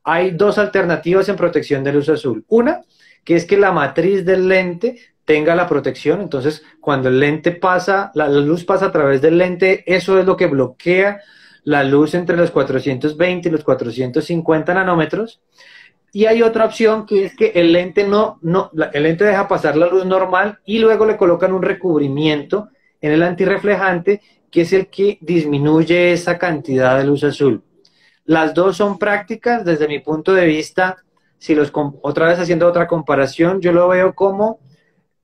S2: Hay dos alternativas en protección de luz azul. Una, que es que la matriz del lente tenga la protección, entonces cuando el lente pasa, la luz pasa a través del lente, eso es lo que bloquea la luz entre los 420 y los 450 nanómetros. Y hay otra opción que es que el lente el lente deja pasar la luz normal y luego le colocan un recubrimiento en el antirreflejante que es el que disminuye esa cantidad de luz azul. Las dos son prácticas desde mi punto de vista. Si otra vez haciendo otra comparación, yo lo veo como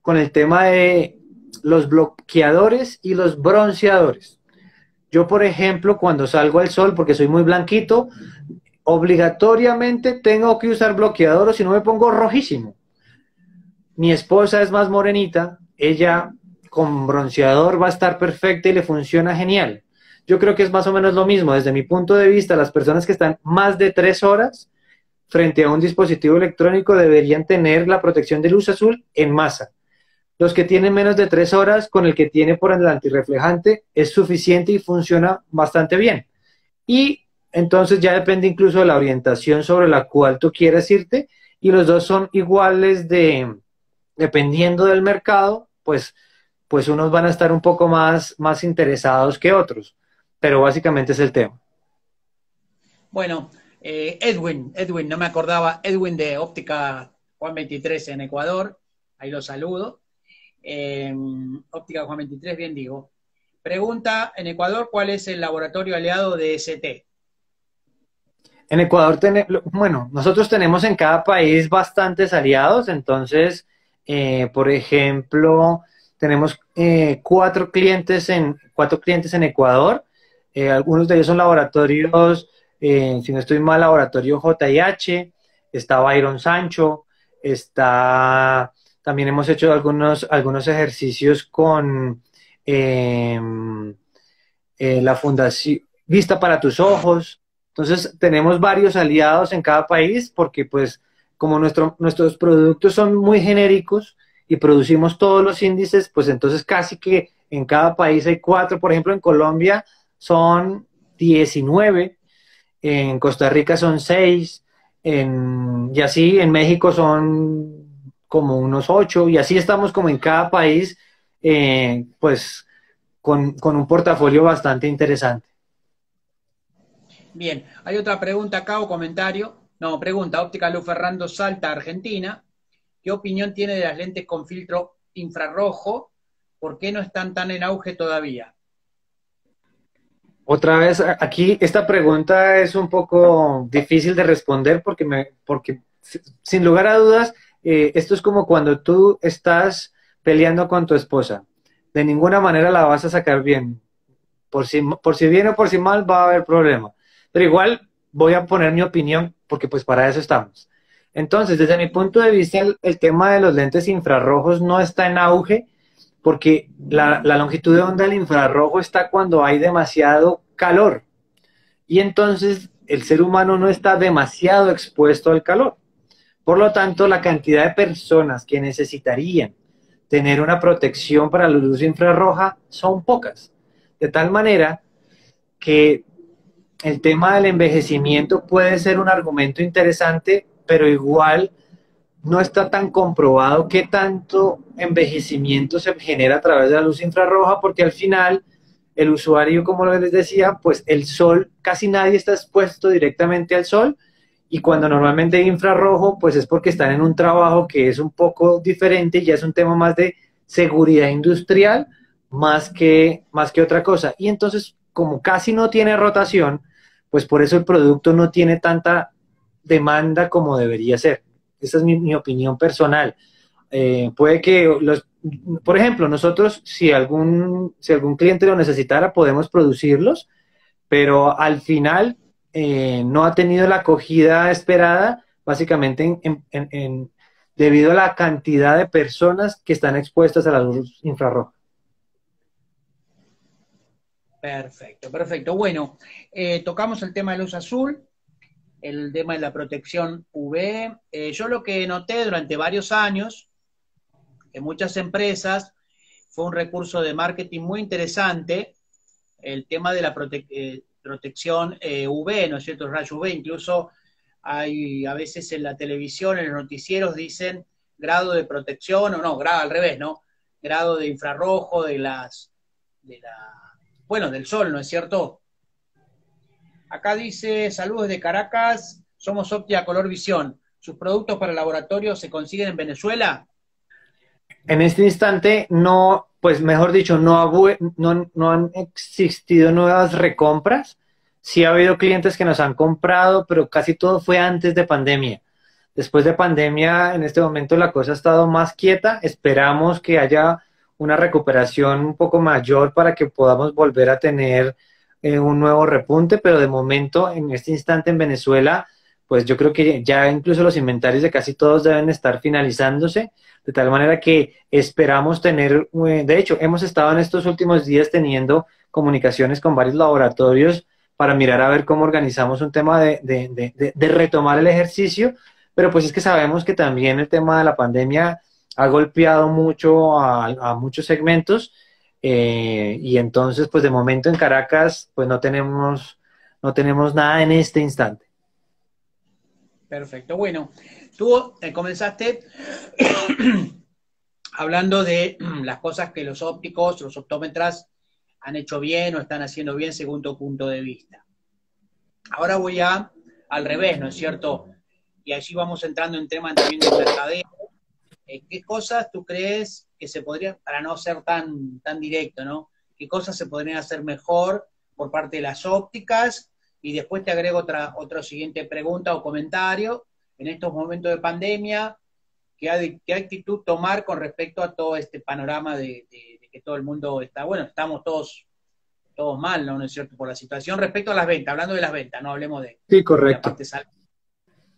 S2: con el tema de los bloqueadores y los bronceadores. Yo, por ejemplo, cuando salgo al sol, porque soy muy blanquito, obligatoriamente tengo que usar bloqueador o si no me pongo rojísimo. Mi esposa es más morenita, ella con bronceador va a estar perfecta y le funciona genial. Yo creo que es más o menos lo mismo. Desde mi punto de vista, las personas que están más de 3 horas frente a un dispositivo electrónico deberían tener la protección de luz azul en masa. Los que tienen menos de 3 horas, con el que tiene por el antirreflejante, es suficiente y funciona bastante bien. Y entonces ya depende incluso de la orientación sobre la cual tú quieres irte, y los dos son iguales dependiendo del mercado, pues unos van a estar un poco más interesados que otros, pero básicamente es el tema.
S1: Bueno, Edwin, no me acordaba, Edwin de Óptica Juan 23 en Ecuador, ahí lo saludo. Óptica Juan 23, bien digo. Pregunta, en Ecuador, ¿cuál es el laboratorio aliado de ST?
S2: En Ecuador, bueno, nosotros tenemos en cada país bastantes aliados, entonces, por ejemplo, tenemos 4 clientes en Ecuador. Algunos de ellos son laboratorios, si no estoy mal, laboratorio J&H, está Byron Sancho, también hemos hecho algunos ejercicios con eh, la Fundación Vista para tus Ojos. Entonces, tenemos varios aliados en cada país porque, pues, como nuestros productos son muy genéricos y producimos todos los índices, pues entonces casi que en cada país hay 4. Por ejemplo, en Colombia son 19, en Costa Rica son 6, y así en México son como unos 8, y así estamos como en cada país, pues con un portafolio bastante interesante.
S1: Bien, hay otra pregunta acá o comentario. No, pregunta, Óptica Luz Ferrando Salta, Argentina. ¿Qué opinión tiene de las lentes con filtro infrarrojo? ¿Por qué no están tan en auge todavía?
S2: Otra vez, aquí esta pregunta es un poco difícil de responder porque sin lugar a dudas, esto es como cuando tú estás peleando con tu esposa. De ninguna manera la vas a sacar bien. Por si bien o por si mal va a haber problema. Pero igual voy a poner mi opinión porque pues para eso estamos. Entonces, desde mi punto de vista, el tema de los lentes infrarrojos no está en auge porque la longitud de onda del infrarrojo está cuando hay demasiado calor. Y entonces el ser humano no está demasiado expuesto al calor. Por lo tanto, la cantidad de personas que necesitarían tener una protección para la luz infrarroja son pocas. De tal manera que el tema del envejecimiento puede ser un argumento interesante, pero igual no está tan comprobado qué tanto envejecimiento se genera a través de la luz infrarroja, porque al final el usuario, como les decía, pues el sol, casi nadie está expuesto directamente al sol, y cuando normalmente hay infrarrojo, pues es porque están en un trabajo que es un poco diferente, y ya es un tema más de seguridad industrial, más que otra cosa. Y entonces, como casi no tiene rotación, pues por eso el producto no tiene tanta demanda como debería ser. Esa es mi opinión personal. Puede que por ejemplo, nosotros, si algún cliente lo necesitara, podemos producirlos, pero al final no ha tenido la acogida esperada, básicamente debido a la cantidad de personas que están expuestas a la luz infrarroja.
S1: Perfecto, perfecto. Bueno, tocamos el tema de luz azul, el tema de la protección UV. Yo lo que noté durante varios años, que muchas empresas, fue un recurso de marketing muy interesante, el tema de la protección UV, ¿no es cierto? Rayos UV, incluso hay a veces en la televisión, en los noticieros dicen grado de protección, o no, grado al revés, ¿no? Grado de infrarrojo bueno, del sol, ¿no es cierto? Acá dice, saludos de Caracas, somos Optia Color Visión. ¿Sus productos para el laboratorio se consiguen en Venezuela?
S2: En este instante no, pues mejor dicho, no han existido nuevas recompras. Sí ha habido clientes que nos han comprado, pero casi todo fue antes de pandemia. Después de pandemia, en este momento la cosa ha estado más quieta. Esperamos que haya una recuperación un poco mayor para que podamos volver a tener un nuevo repunte, pero de momento, en este instante en Venezuela, pues yo creo que ya incluso los inventarios de casi todos deben estar finalizándose, de tal manera que esperamos tener, de hecho, hemos estado en estos últimos días teniendo comunicaciones con varios laboratorios para mirar a ver cómo organizamos un tema de retomar el ejercicio, pero pues es que sabemos que también el tema de la pandemia ha golpeado mucho a muchos segmentos, y entonces pues de momento en Caracas pues no tenemos nada en este instante.
S1: Perfecto. Bueno, tú comenzaste hablando de las cosas que los ópticos, los optómetras han hecho bien o están haciendo bien según tu punto de vista. Ahora voy al revés, ¿no es cierto? Y allí vamos entrando en temas también de mercadeo. ¿Qué cosas tú crees que se podrían, para no ser tan directo, ¿no? ¿Qué cosas se podrían hacer mejor por parte de las ópticas? Y después te agrego otra siguiente pregunta o comentario. En estos momentos de pandemia, ¿qué actitud tomar con respecto a todo este panorama de que todo el mundo está, bueno, estamos todos mal, ¿no? ¿No es cierto? Por la situación respecto a las ventas, hablando de las ventas, no hablemos
S2: Sí,
S1: de la
S2: correcto.
S1: parte salud.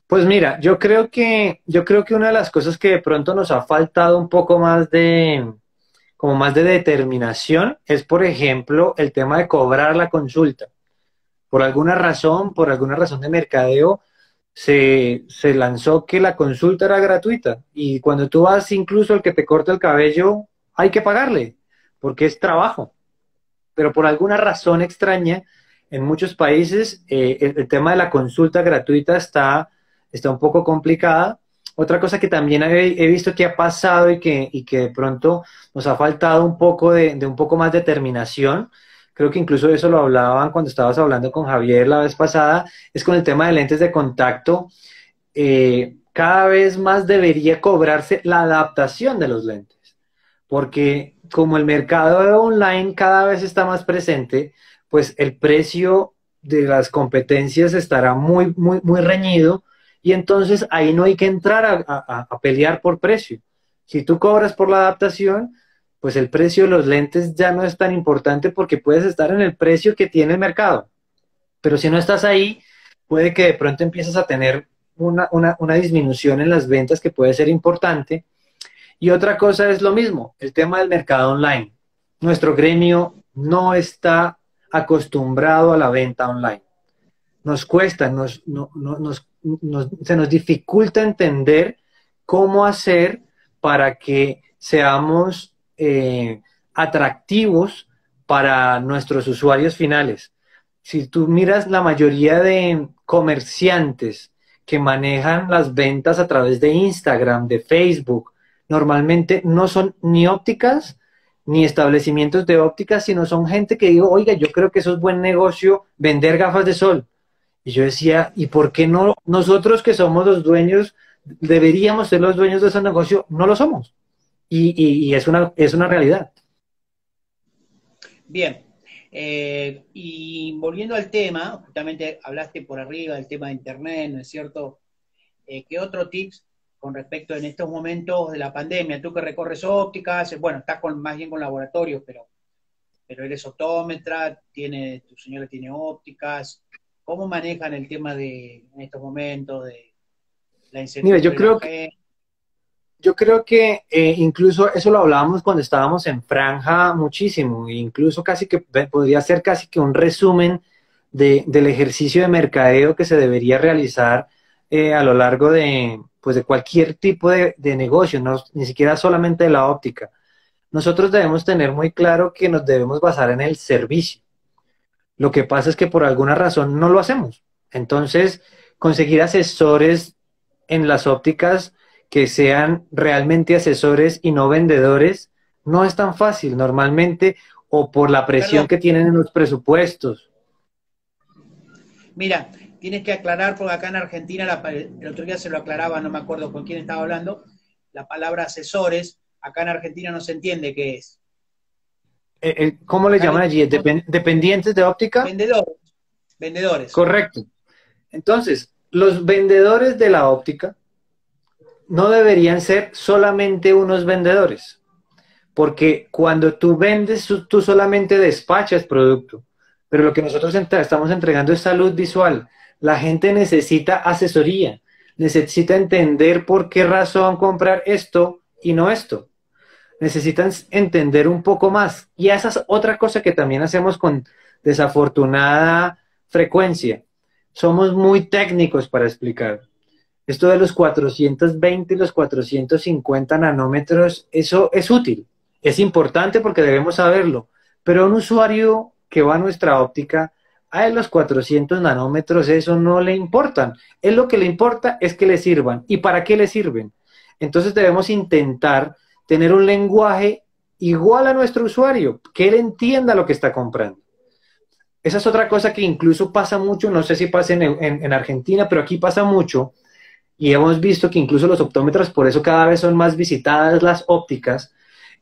S2: Pues mira, yo creo que una de las cosas que de pronto nos ha faltado un poco más como más de determinación es, por ejemplo, el tema de cobrar la consulta. Por alguna razón de mercadeo, se lanzó que la consulta era gratuita y cuando tú vas incluso al que te corta el cabello, hay que pagarle, porque es trabajo. Pero por alguna razón extraña, en muchos países el tema de la consulta gratuita está un poco complicada. Otra cosa que también he visto que ha pasado y que de pronto nos ha faltado un poco de un poco más de determinación, creo que incluso eso lo hablaban cuando estabas hablando con Javier la vez pasada, es con el tema de lentes de contacto. Cada vez más debería cobrarse la adaptación de los lentes, porque como el mercado online cada vez está más presente, pues el precio de las competencias estará muy, muy, muy reñido y entonces ahí no hay que entrar a pelear por precio. Si tú cobras por la adaptación, pues el precio de los lentes ya no es tan importante porque puedes estar en el precio que tiene el mercado. Pero si no estás ahí, puede que de pronto empieces a tener una disminución en las ventas que puede ser importante. Y otra cosa es lo mismo, el tema del mercado online. Nuestro gremio no está acostumbrado a la venta online. Nos cuesta, se nos dificulta entender cómo hacer para que seamos atractivos para nuestros usuarios finales. Si tú miras la mayoría de comerciantes que manejan las ventas a través de Instagram, de Facebook, normalmente no son ni ópticas ni establecimientos de ópticas, sino son gente que digo, oiga, yo creo que eso es buen negocio, vender gafas de sol. Y yo decía, ¿y por qué no nosotros que somos los dueños, deberíamos ser los dueños de ese negocio? No lo somos. Y es una realidad.
S1: Bien. Y volviendo al tema, justamente hablaste por arriba del tema de Internet, ¿no es cierto? ¿Qué otro tips con respecto en estos momentos de la pandemia? Tú que recorres ópticas, bueno, estás más bien con laboratorios, pero eres optómetra, tu señora tiene ópticas. ¿Cómo manejan el tema en estos momentos de la
S2: Mira, yo
S1: incertidumbre de la
S2: creo
S1: gente?
S2: Yo creo que incluso eso lo hablábamos cuando estábamos en Franja muchísimo, e incluso casi que podría ser casi que un resumen del ejercicio de mercadeo que se debería realizar a lo largo pues de cualquier tipo de negocio, no, ni siquiera solamente de la óptica. Nosotros debemos tener muy claro que nos debemos basar en el servicio. Lo que pasa es que por alguna razón no lo hacemos. Entonces, conseguir asesores en las ópticas que sean realmente asesores y no vendedores no es tan fácil normalmente, o por la
S1: Perdón,
S2: presión que tienen en los presupuestos.
S1: mira, tienes que aclarar, porque acá en Argentina, el otro día se lo aclaraba, no me acuerdo con quién estaba hablando, la palabra asesores, acá en Argentina no se entiende qué es.
S2: ¿Cómo le
S1: Acá le
S2: llaman allí?
S1: decimos
S2: ¿Dependientes de óptica?
S1: vendedores, Vendedores.
S2: Correcto. Entonces, los vendedores de la óptica no deberían ser solamente unos vendedores, porque cuando tú vendes, tú solamente despachas producto, pero lo que nosotros estamos entregando es salud visual. La gente necesita asesoría, necesita entender por qué razón comprar esto y no esto. Necesitan entender un poco más. Y esa es otra cosa que también hacemos con desafortunada frecuencia. Somos muy técnicos para explicar. Esto de los 420 y los 450 nanómetros, eso es útil, es importante porque debemos saberlo, pero a un usuario que va a nuestra óptica, a él los 400 nanómetros eso no le importan. Él lo que le importa es que le sirvan. ¿Y para qué le sirven? Entonces debemos intentar tener un lenguaje igual a nuestro usuario, que él entienda lo que está comprando. Esa es otra cosa que incluso pasa mucho, no sé si pasa en Argentina, pero aquí pasa mucho, y hemos visto que incluso los optómetros, por eso cada vez son más visitadas las ópticas,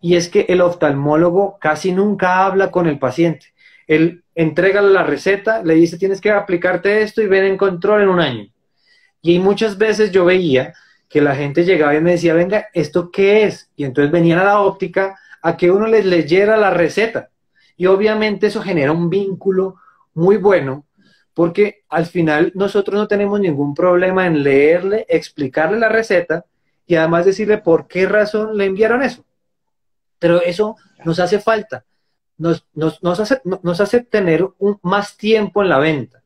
S2: y es que el oftalmólogo casi nunca habla con el paciente. Él entrega la receta, le dice tienes que aplicarte esto y ven en control en un año. Y muchas veces yo veía que la gente llegaba y me decía, venga, ¿esto qué es? Y entonces venían a la óptica a que uno les leyera la receta. Y obviamente eso genera un vínculo muy bueno, porque al final nosotros no tenemos ningún problema en leerle, explicarle la receta y además decirle por qué razón le enviaron eso. Pero eso nos hace falta, nos hace tener más tiempo en la venta,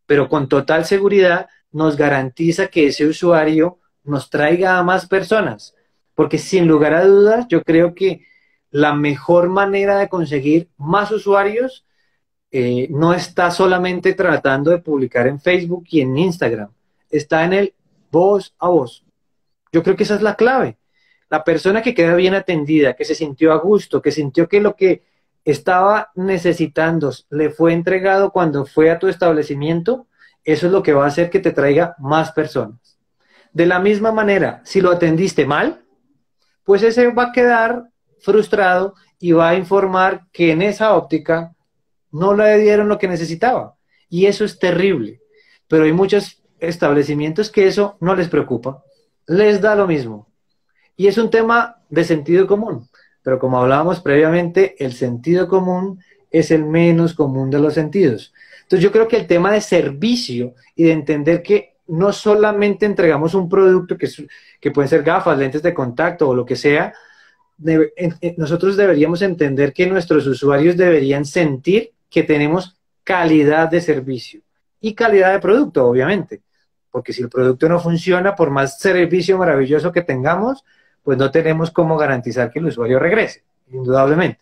S2: pero con total seguridad nos garantiza que ese usuario nos traiga a más personas, porque sin lugar a dudas yo creo que la mejor manera de conseguir más usuarios no está solamente tratando de publicar en Facebook y en Instagram, está en el voz a voz. Yo creo que esa es la clave. La persona que queda bien atendida, que se sintió a gusto, que sintió que lo que estaba necesitando le fue entregado cuando fue a tu establecimiento, eso es lo que va a hacer que te traiga más personas. De la misma manera, si lo atendiste mal, pues ese va a quedar frustrado y va a informar que en esa óptica no le dieron lo que necesitaba. Y eso es terrible. Pero hay muchos establecimientos que eso no les preocupa. Les da lo mismo. Y es un tema de sentido común. Pero como hablábamos previamente, el sentido común es el menos común de los sentidos. Entonces yo creo que el tema de servicio y de entender que no solamente entregamos un producto que pueden ser gafas, lentes de contacto o lo que sea, nosotros deberíamos entender que nuestros usuarios deberían sentir que tenemos calidad de servicio y calidad de producto, obviamente, porque si el producto no funciona, por más servicio maravilloso que tengamos, pues no tenemos cómo garantizar que el usuario regrese, indudablemente.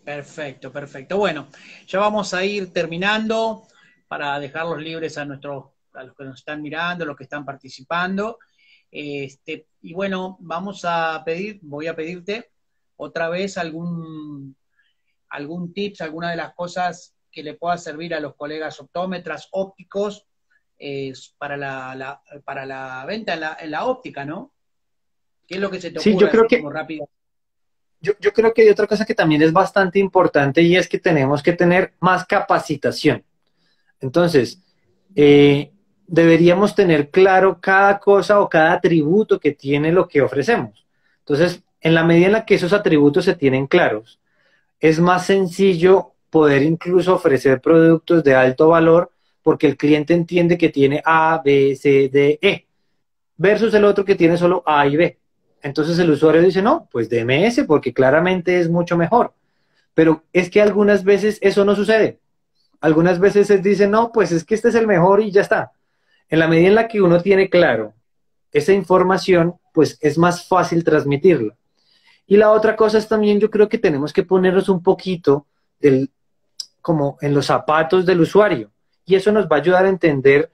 S1: Perfecto, perfecto. Bueno, ya vamos a ir terminando para dejarlos libres a los que nos están mirando, los que están participando. Y bueno, voy a pedirte otra vez algún tips, alguna de las cosas que le pueda servir a los colegas optómetras, ópticos, para la venta en la óptica, ¿no? ¿Qué es lo que se te ocurre?
S2: Sí, yo creo
S1: como rápido?
S2: yo creo que hay otra cosa que también es bastante importante y es que tenemos que tener más capacitación. Entonces, deberíamos tener claro cada cosa o cada atributo que tiene lo que ofrecemos. Entonces, en la medida en la que esos atributos se tienen claros, es más sencillo poder incluso ofrecer productos de alto valor porque el cliente entiende que tiene A, B, C, D, E, versus el otro que tiene solo A y B. Entonces el usuario dice, no, pues deme ese porque claramente es mucho mejor. Pero es que algunas veces eso no sucede. Algunas veces se dice, no, pues es que este es el mejor y ya está. En la medida en la que uno tiene claro esa información, pues es más fácil transmitirla. Y la otra cosa es también, yo creo que tenemos que ponernos un poquito como en los zapatos del usuario. Y eso nos va a ayudar a entender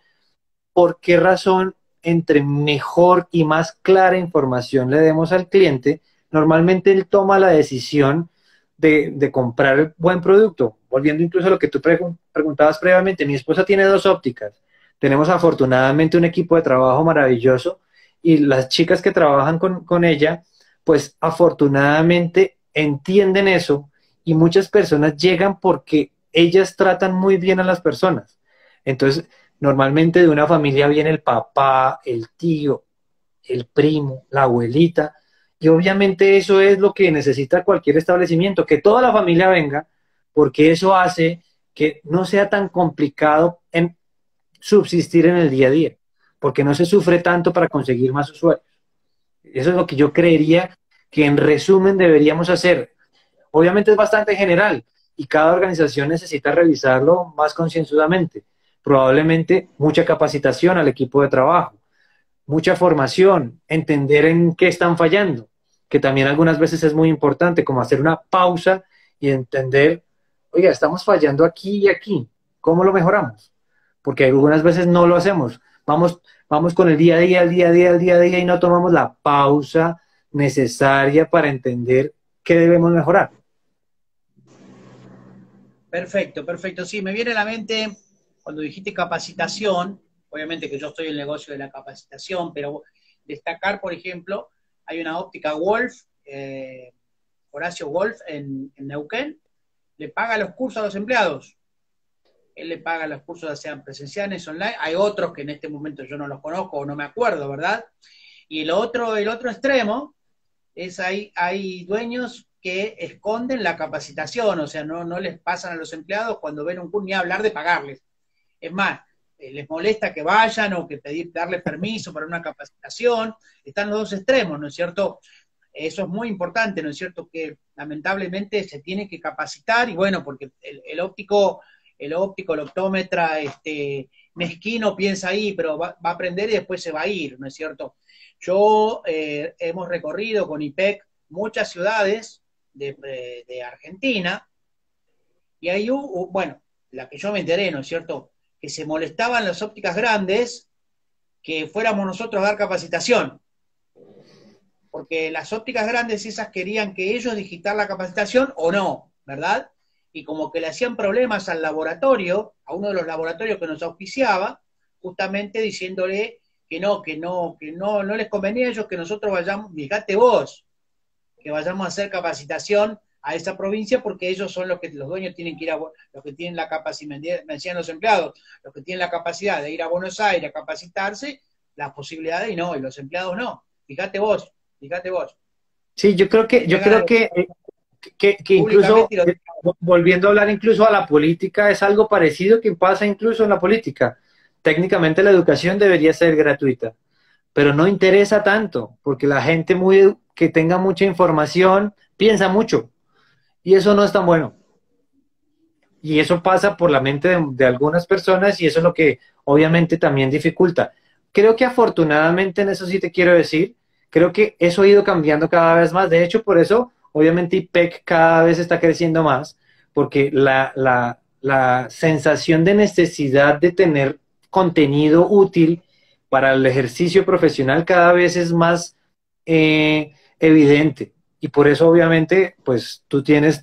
S2: por qué razón, entre mejor y más clara información le demos al cliente, normalmente él toma la decisión de comprar el buen producto. Volviendo incluso a lo que tú preguntabas previamente, mi esposa tiene 2 ópticas. Tenemos afortunadamente un equipo de trabajo maravilloso y las chicas que trabajan con ella, pues afortunadamente entienden eso y muchas personas llegan porque ellas tratan muy bien a las personas. Entonces, normalmente de una familia viene el papá, el tío, el primo, la abuelita, y obviamente eso es lo que necesita cualquier establecimiento, que toda la familia venga, porque eso hace que no sea tan complicado en subsistir en el día a día, porque no se sufre tanto para conseguir más usuarios. Eso es lo que yo creería que en resumen deberíamos hacer. Obviamente es bastante general y cada organización necesita revisarlo más concienzudamente. Probablemente mucha capacitación al equipo de trabajo, mucha formación, entender en qué están fallando, que también algunas veces es muy importante, como hacer una pausa y entender, oiga, estamos fallando aquí y aquí, ¿cómo lo mejoramos? Porque algunas veces no lo hacemos. Vamos con el día a día, el día a día, el día a día y no tomamos la pausa necesaria para entender qué debemos mejorar.
S1: Perfecto, perfecto. Sí, me viene a la mente cuando dijiste capacitación, obviamente que yo estoy en el negocio de la capacitación, pero destacar, por ejemplo, hay una óptica Wolf, Horacio Wolf en Neuquén, le paga los cursos a los empleados. Él le paga los cursos, ya sean presenciales, online. Hay otros que en este momento yo no los conozco o no me acuerdo, ¿verdad? Y el otro extremo es hay dueños que esconden la capacitación, o sea, no les pasan a los empleados cuando ven un curso, ni hablar de pagarles. Es más, les molesta que vayan o que darles permiso para una capacitación. Están los dos extremos, ¿no es cierto? Eso es muy importante, ¿no es cierto? Que lamentablemente se tiene que capacitar y bueno, porque el óptico, el optómetra, mezquino piensa ahí, pero va a aprender y después se va a ir, ¿no es cierto? Hemos recorrido con IPEC muchas ciudades de Argentina y ahí bueno, la que yo me enteré, ¿no es cierto? Que se molestaban las ópticas grandes que fuéramos nosotros a dar capacitación, porque las ópticas grandes esas querían que ellos digitar la capacitación o no, ¿verdad? Y como que le hacían problemas al laboratorio, a uno de los laboratorios que nos auspiciaba, justamente diciéndole que no les convenía a ellos que nosotros vayamos, fíjate vos, que vayamos a hacer capacitación a esa provincia porque ellos son los dueños tienen que ir los que tienen la capacidad, me decían los empleados, los que tienen la capacidad de ir a Buenos Aires a capacitarse, las posibilidades y no, y los empleados no. Fíjate vos, fíjate vos.
S2: Sí, yo creo que incluso,
S1: Públicamente
S2: volviendo a hablar incluso a la política, es algo parecido que pasa incluso en la política. Técnicamente la educación debería ser gratuita, pero no interesa tanto, porque la gente que tenga mucha información piensa mucho, y eso no es tan bueno. Y eso pasa por la mente de algunas personas y eso es lo que obviamente también dificulta. Creo que afortunadamente en eso sí te quiero decir, creo que eso ha ido cambiando cada vez más. De hecho, por eso obviamente IPEC cada vez está creciendo más, porque la sensación de necesidad de tener contenido útil para el ejercicio profesional cada vez es más evidente. Y por eso obviamente pues tú tienes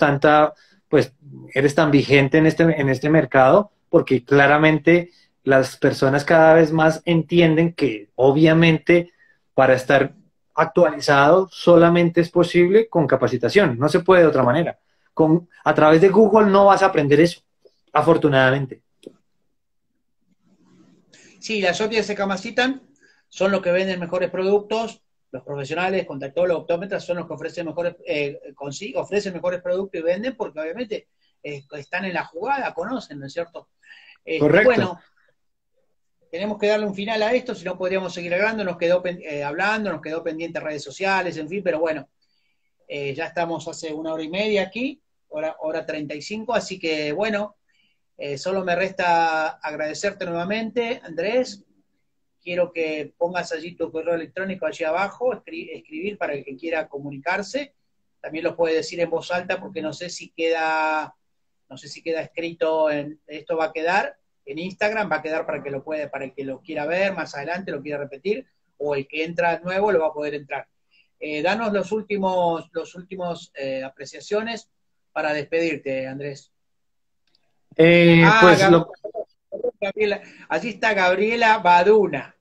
S2: pues eres tan vigente en este mercado, porque claramente las personas cada vez más entienden que obviamente para estar actualizado solamente es posible con capacitación, no se puede de otra manera. A través de Google no vas a aprender eso, afortunadamente.
S1: Sí, las ópticas se capacitan, son los que venden mejores productos, los profesionales, contactólogos, optómetras, son los que ofrecen ofrecen mejores productos y venden porque obviamente están en la jugada, conocen, ¿no es cierto?
S2: Correcto.
S1: Bueno, tenemos que darle un final a esto, si no podríamos seguir hablando, nos quedó pendiente redes sociales, en fin, pero bueno, ya estamos hace 1 hora y media aquí, hora 35, así que bueno, solo me resta agradecerte nuevamente, Andrés. Quiero que pongas allí tu correo electrónico allí abajo, escribir para el que quiera comunicarse. También lo puede decir en voz alta porque no sé si queda escrito esto va a quedar en Instagram, va a quedar para el que lo quiera ver más adelante, lo quiera repetir, o el que entra nuevo lo va a poder entrar. Danos los últimos apreciaciones para despedirte, Andrés.
S2: Pues
S1: Gabriela, allí está Gabriela Baduna.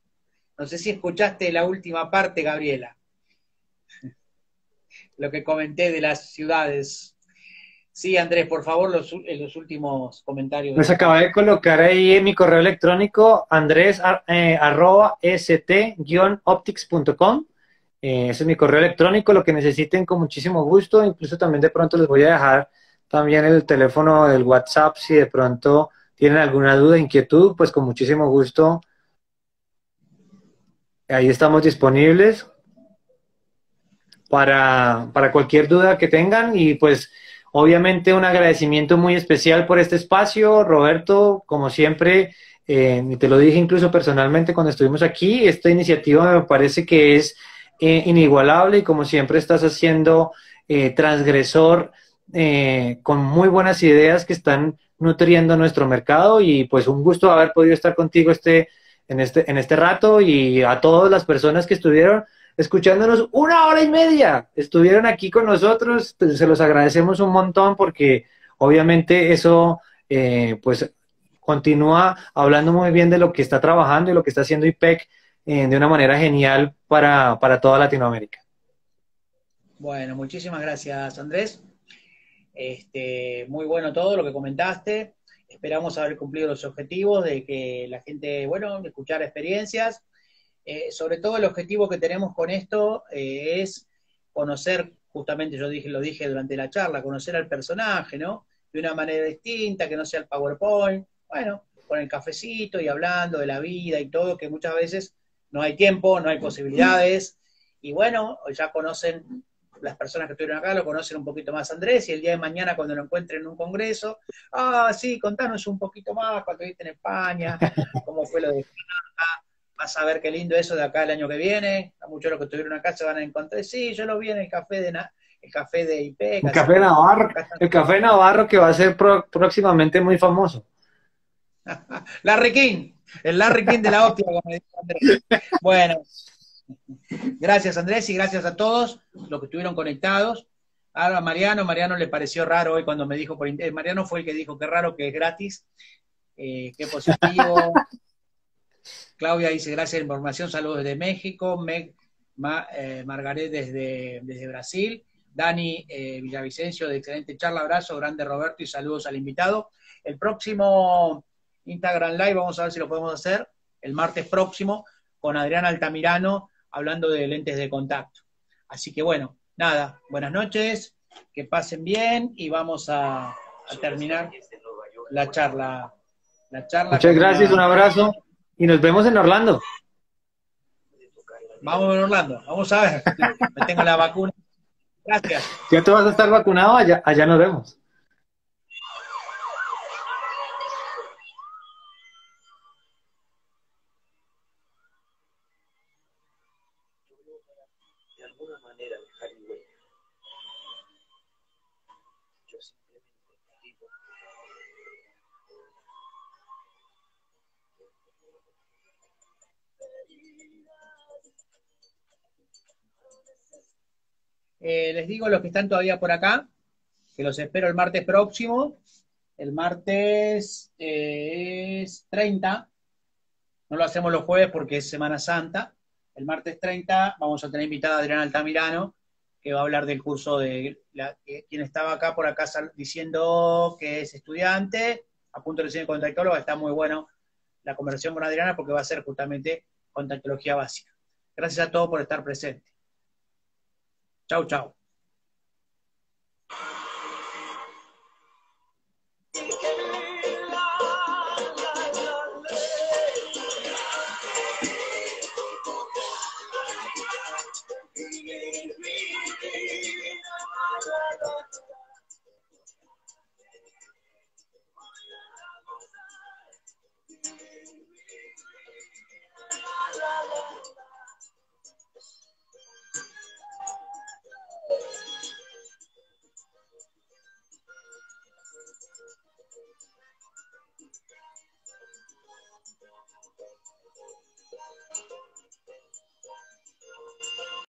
S1: No sé si escuchaste la última parte, Gabriela, lo que comenté de las ciudades. Sí, Andrés, por favor, los últimos comentarios.
S2: Nos acaba de colocar ahí en mi correo electrónico, andres arroba st-optics.com. Ese es mi correo electrónico, lo que necesiten con muchísimo gusto. Incluso también de pronto les voy a dejar también el teléfono del WhatsApp si de pronto tienen alguna duda, inquietud, pues con muchísimo gusto. Ahí estamos disponibles para cualquier duda que tengan y pues obviamente un agradecimiento muy especial por este espacio, Roberto, como siempre, y te lo dije incluso personalmente cuando estuvimos aquí, esta iniciativa me parece que es inigualable y como siempre estás haciendo transgresor con muy buenas ideas que están nutriendo nuestro mercado y pues un gusto haber podido estar contigo en este rato y a todas las personas que estuvieron escuchándonos 1 hora y media. Estuvieron aquí con nosotros, se los agradecemos un montón porque obviamente eso pues continúa hablando muy bien de lo que está trabajando y lo que está haciendo IPEC de una manera genial para toda Latinoamérica.
S1: Bueno, muchísimas gracias, Andrés. Muy bueno todo lo que comentaste. Esperamos haber cumplido los objetivos de que la gente, bueno, escuchar experiencias. Sobre todo el objetivo que tenemos con esto es conocer, justamente lo dije durante la charla, conocer al personaje, ¿no? De una manera distinta, que no sea el PowerPoint, bueno, con el cafecito y hablando de la vida y todo, que muchas veces no hay tiempo, no hay posibilidades, y bueno, ya conocen, las personas que estuvieron acá lo conocen un poquito más a Andrés, y el día de mañana cuando lo encuentren en un congreso, sí, contanos un poquito más, cuando viste en España, cómo fue lo de vas a ver qué lindo eso de acá el año que viene. A muchos de los que estuvieron acá se van a encontrar. Sí, yo lo vi en el café de IPEC.
S2: El café Navarro que va a ser próximamente muy famoso.
S1: Larry King, el Larry King de la óptica, como dice Andrés. Bueno, gracias Andrés y gracias a todos los que estuvieron conectados. Ahora Mariano le pareció raro hoy cuando me dijo por internet. Mariano fue el que dijo, qué raro que es gratis, qué positivo. Claudia dice, gracias por la información, saludos desde México. Margaret desde Brasil. Dani Villavicencio, de excelente charla, abrazo, grande Roberto y saludos al invitado. El próximo Instagram Live, vamos a ver si lo podemos hacer, el martes próximo, con Adrián Altamirano, hablando de lentes de contacto. Así que bueno, nada, buenas noches, que pasen bien y vamos a terminar la charla.
S2: Muchas gracias, un abrazo. Y nos vemos en Orlando.
S1: Vamos en Orlando, vamos a ver. Me tengo la vacuna. Gracias.
S2: Ya tú vas a estar vacunado, allá nos vemos.
S3: De alguna manera dejar el hueco. Yo simplemente digo.
S1: Les digo los que están todavía por acá, que los espero el martes próximo. El martes es 30, no lo hacemos los jueves porque es Semana Santa. El martes 30 vamos a tener invitada a Adriana Altamirano, que va a hablar del curso de quien estaba acá por acá diciendo que es estudiante, a punto de recibir contactóloga. Está muy bueno la conversación con Adriana porque va a ser justamente contactología básica. Gracias a todos por estar presentes. Chau, chau.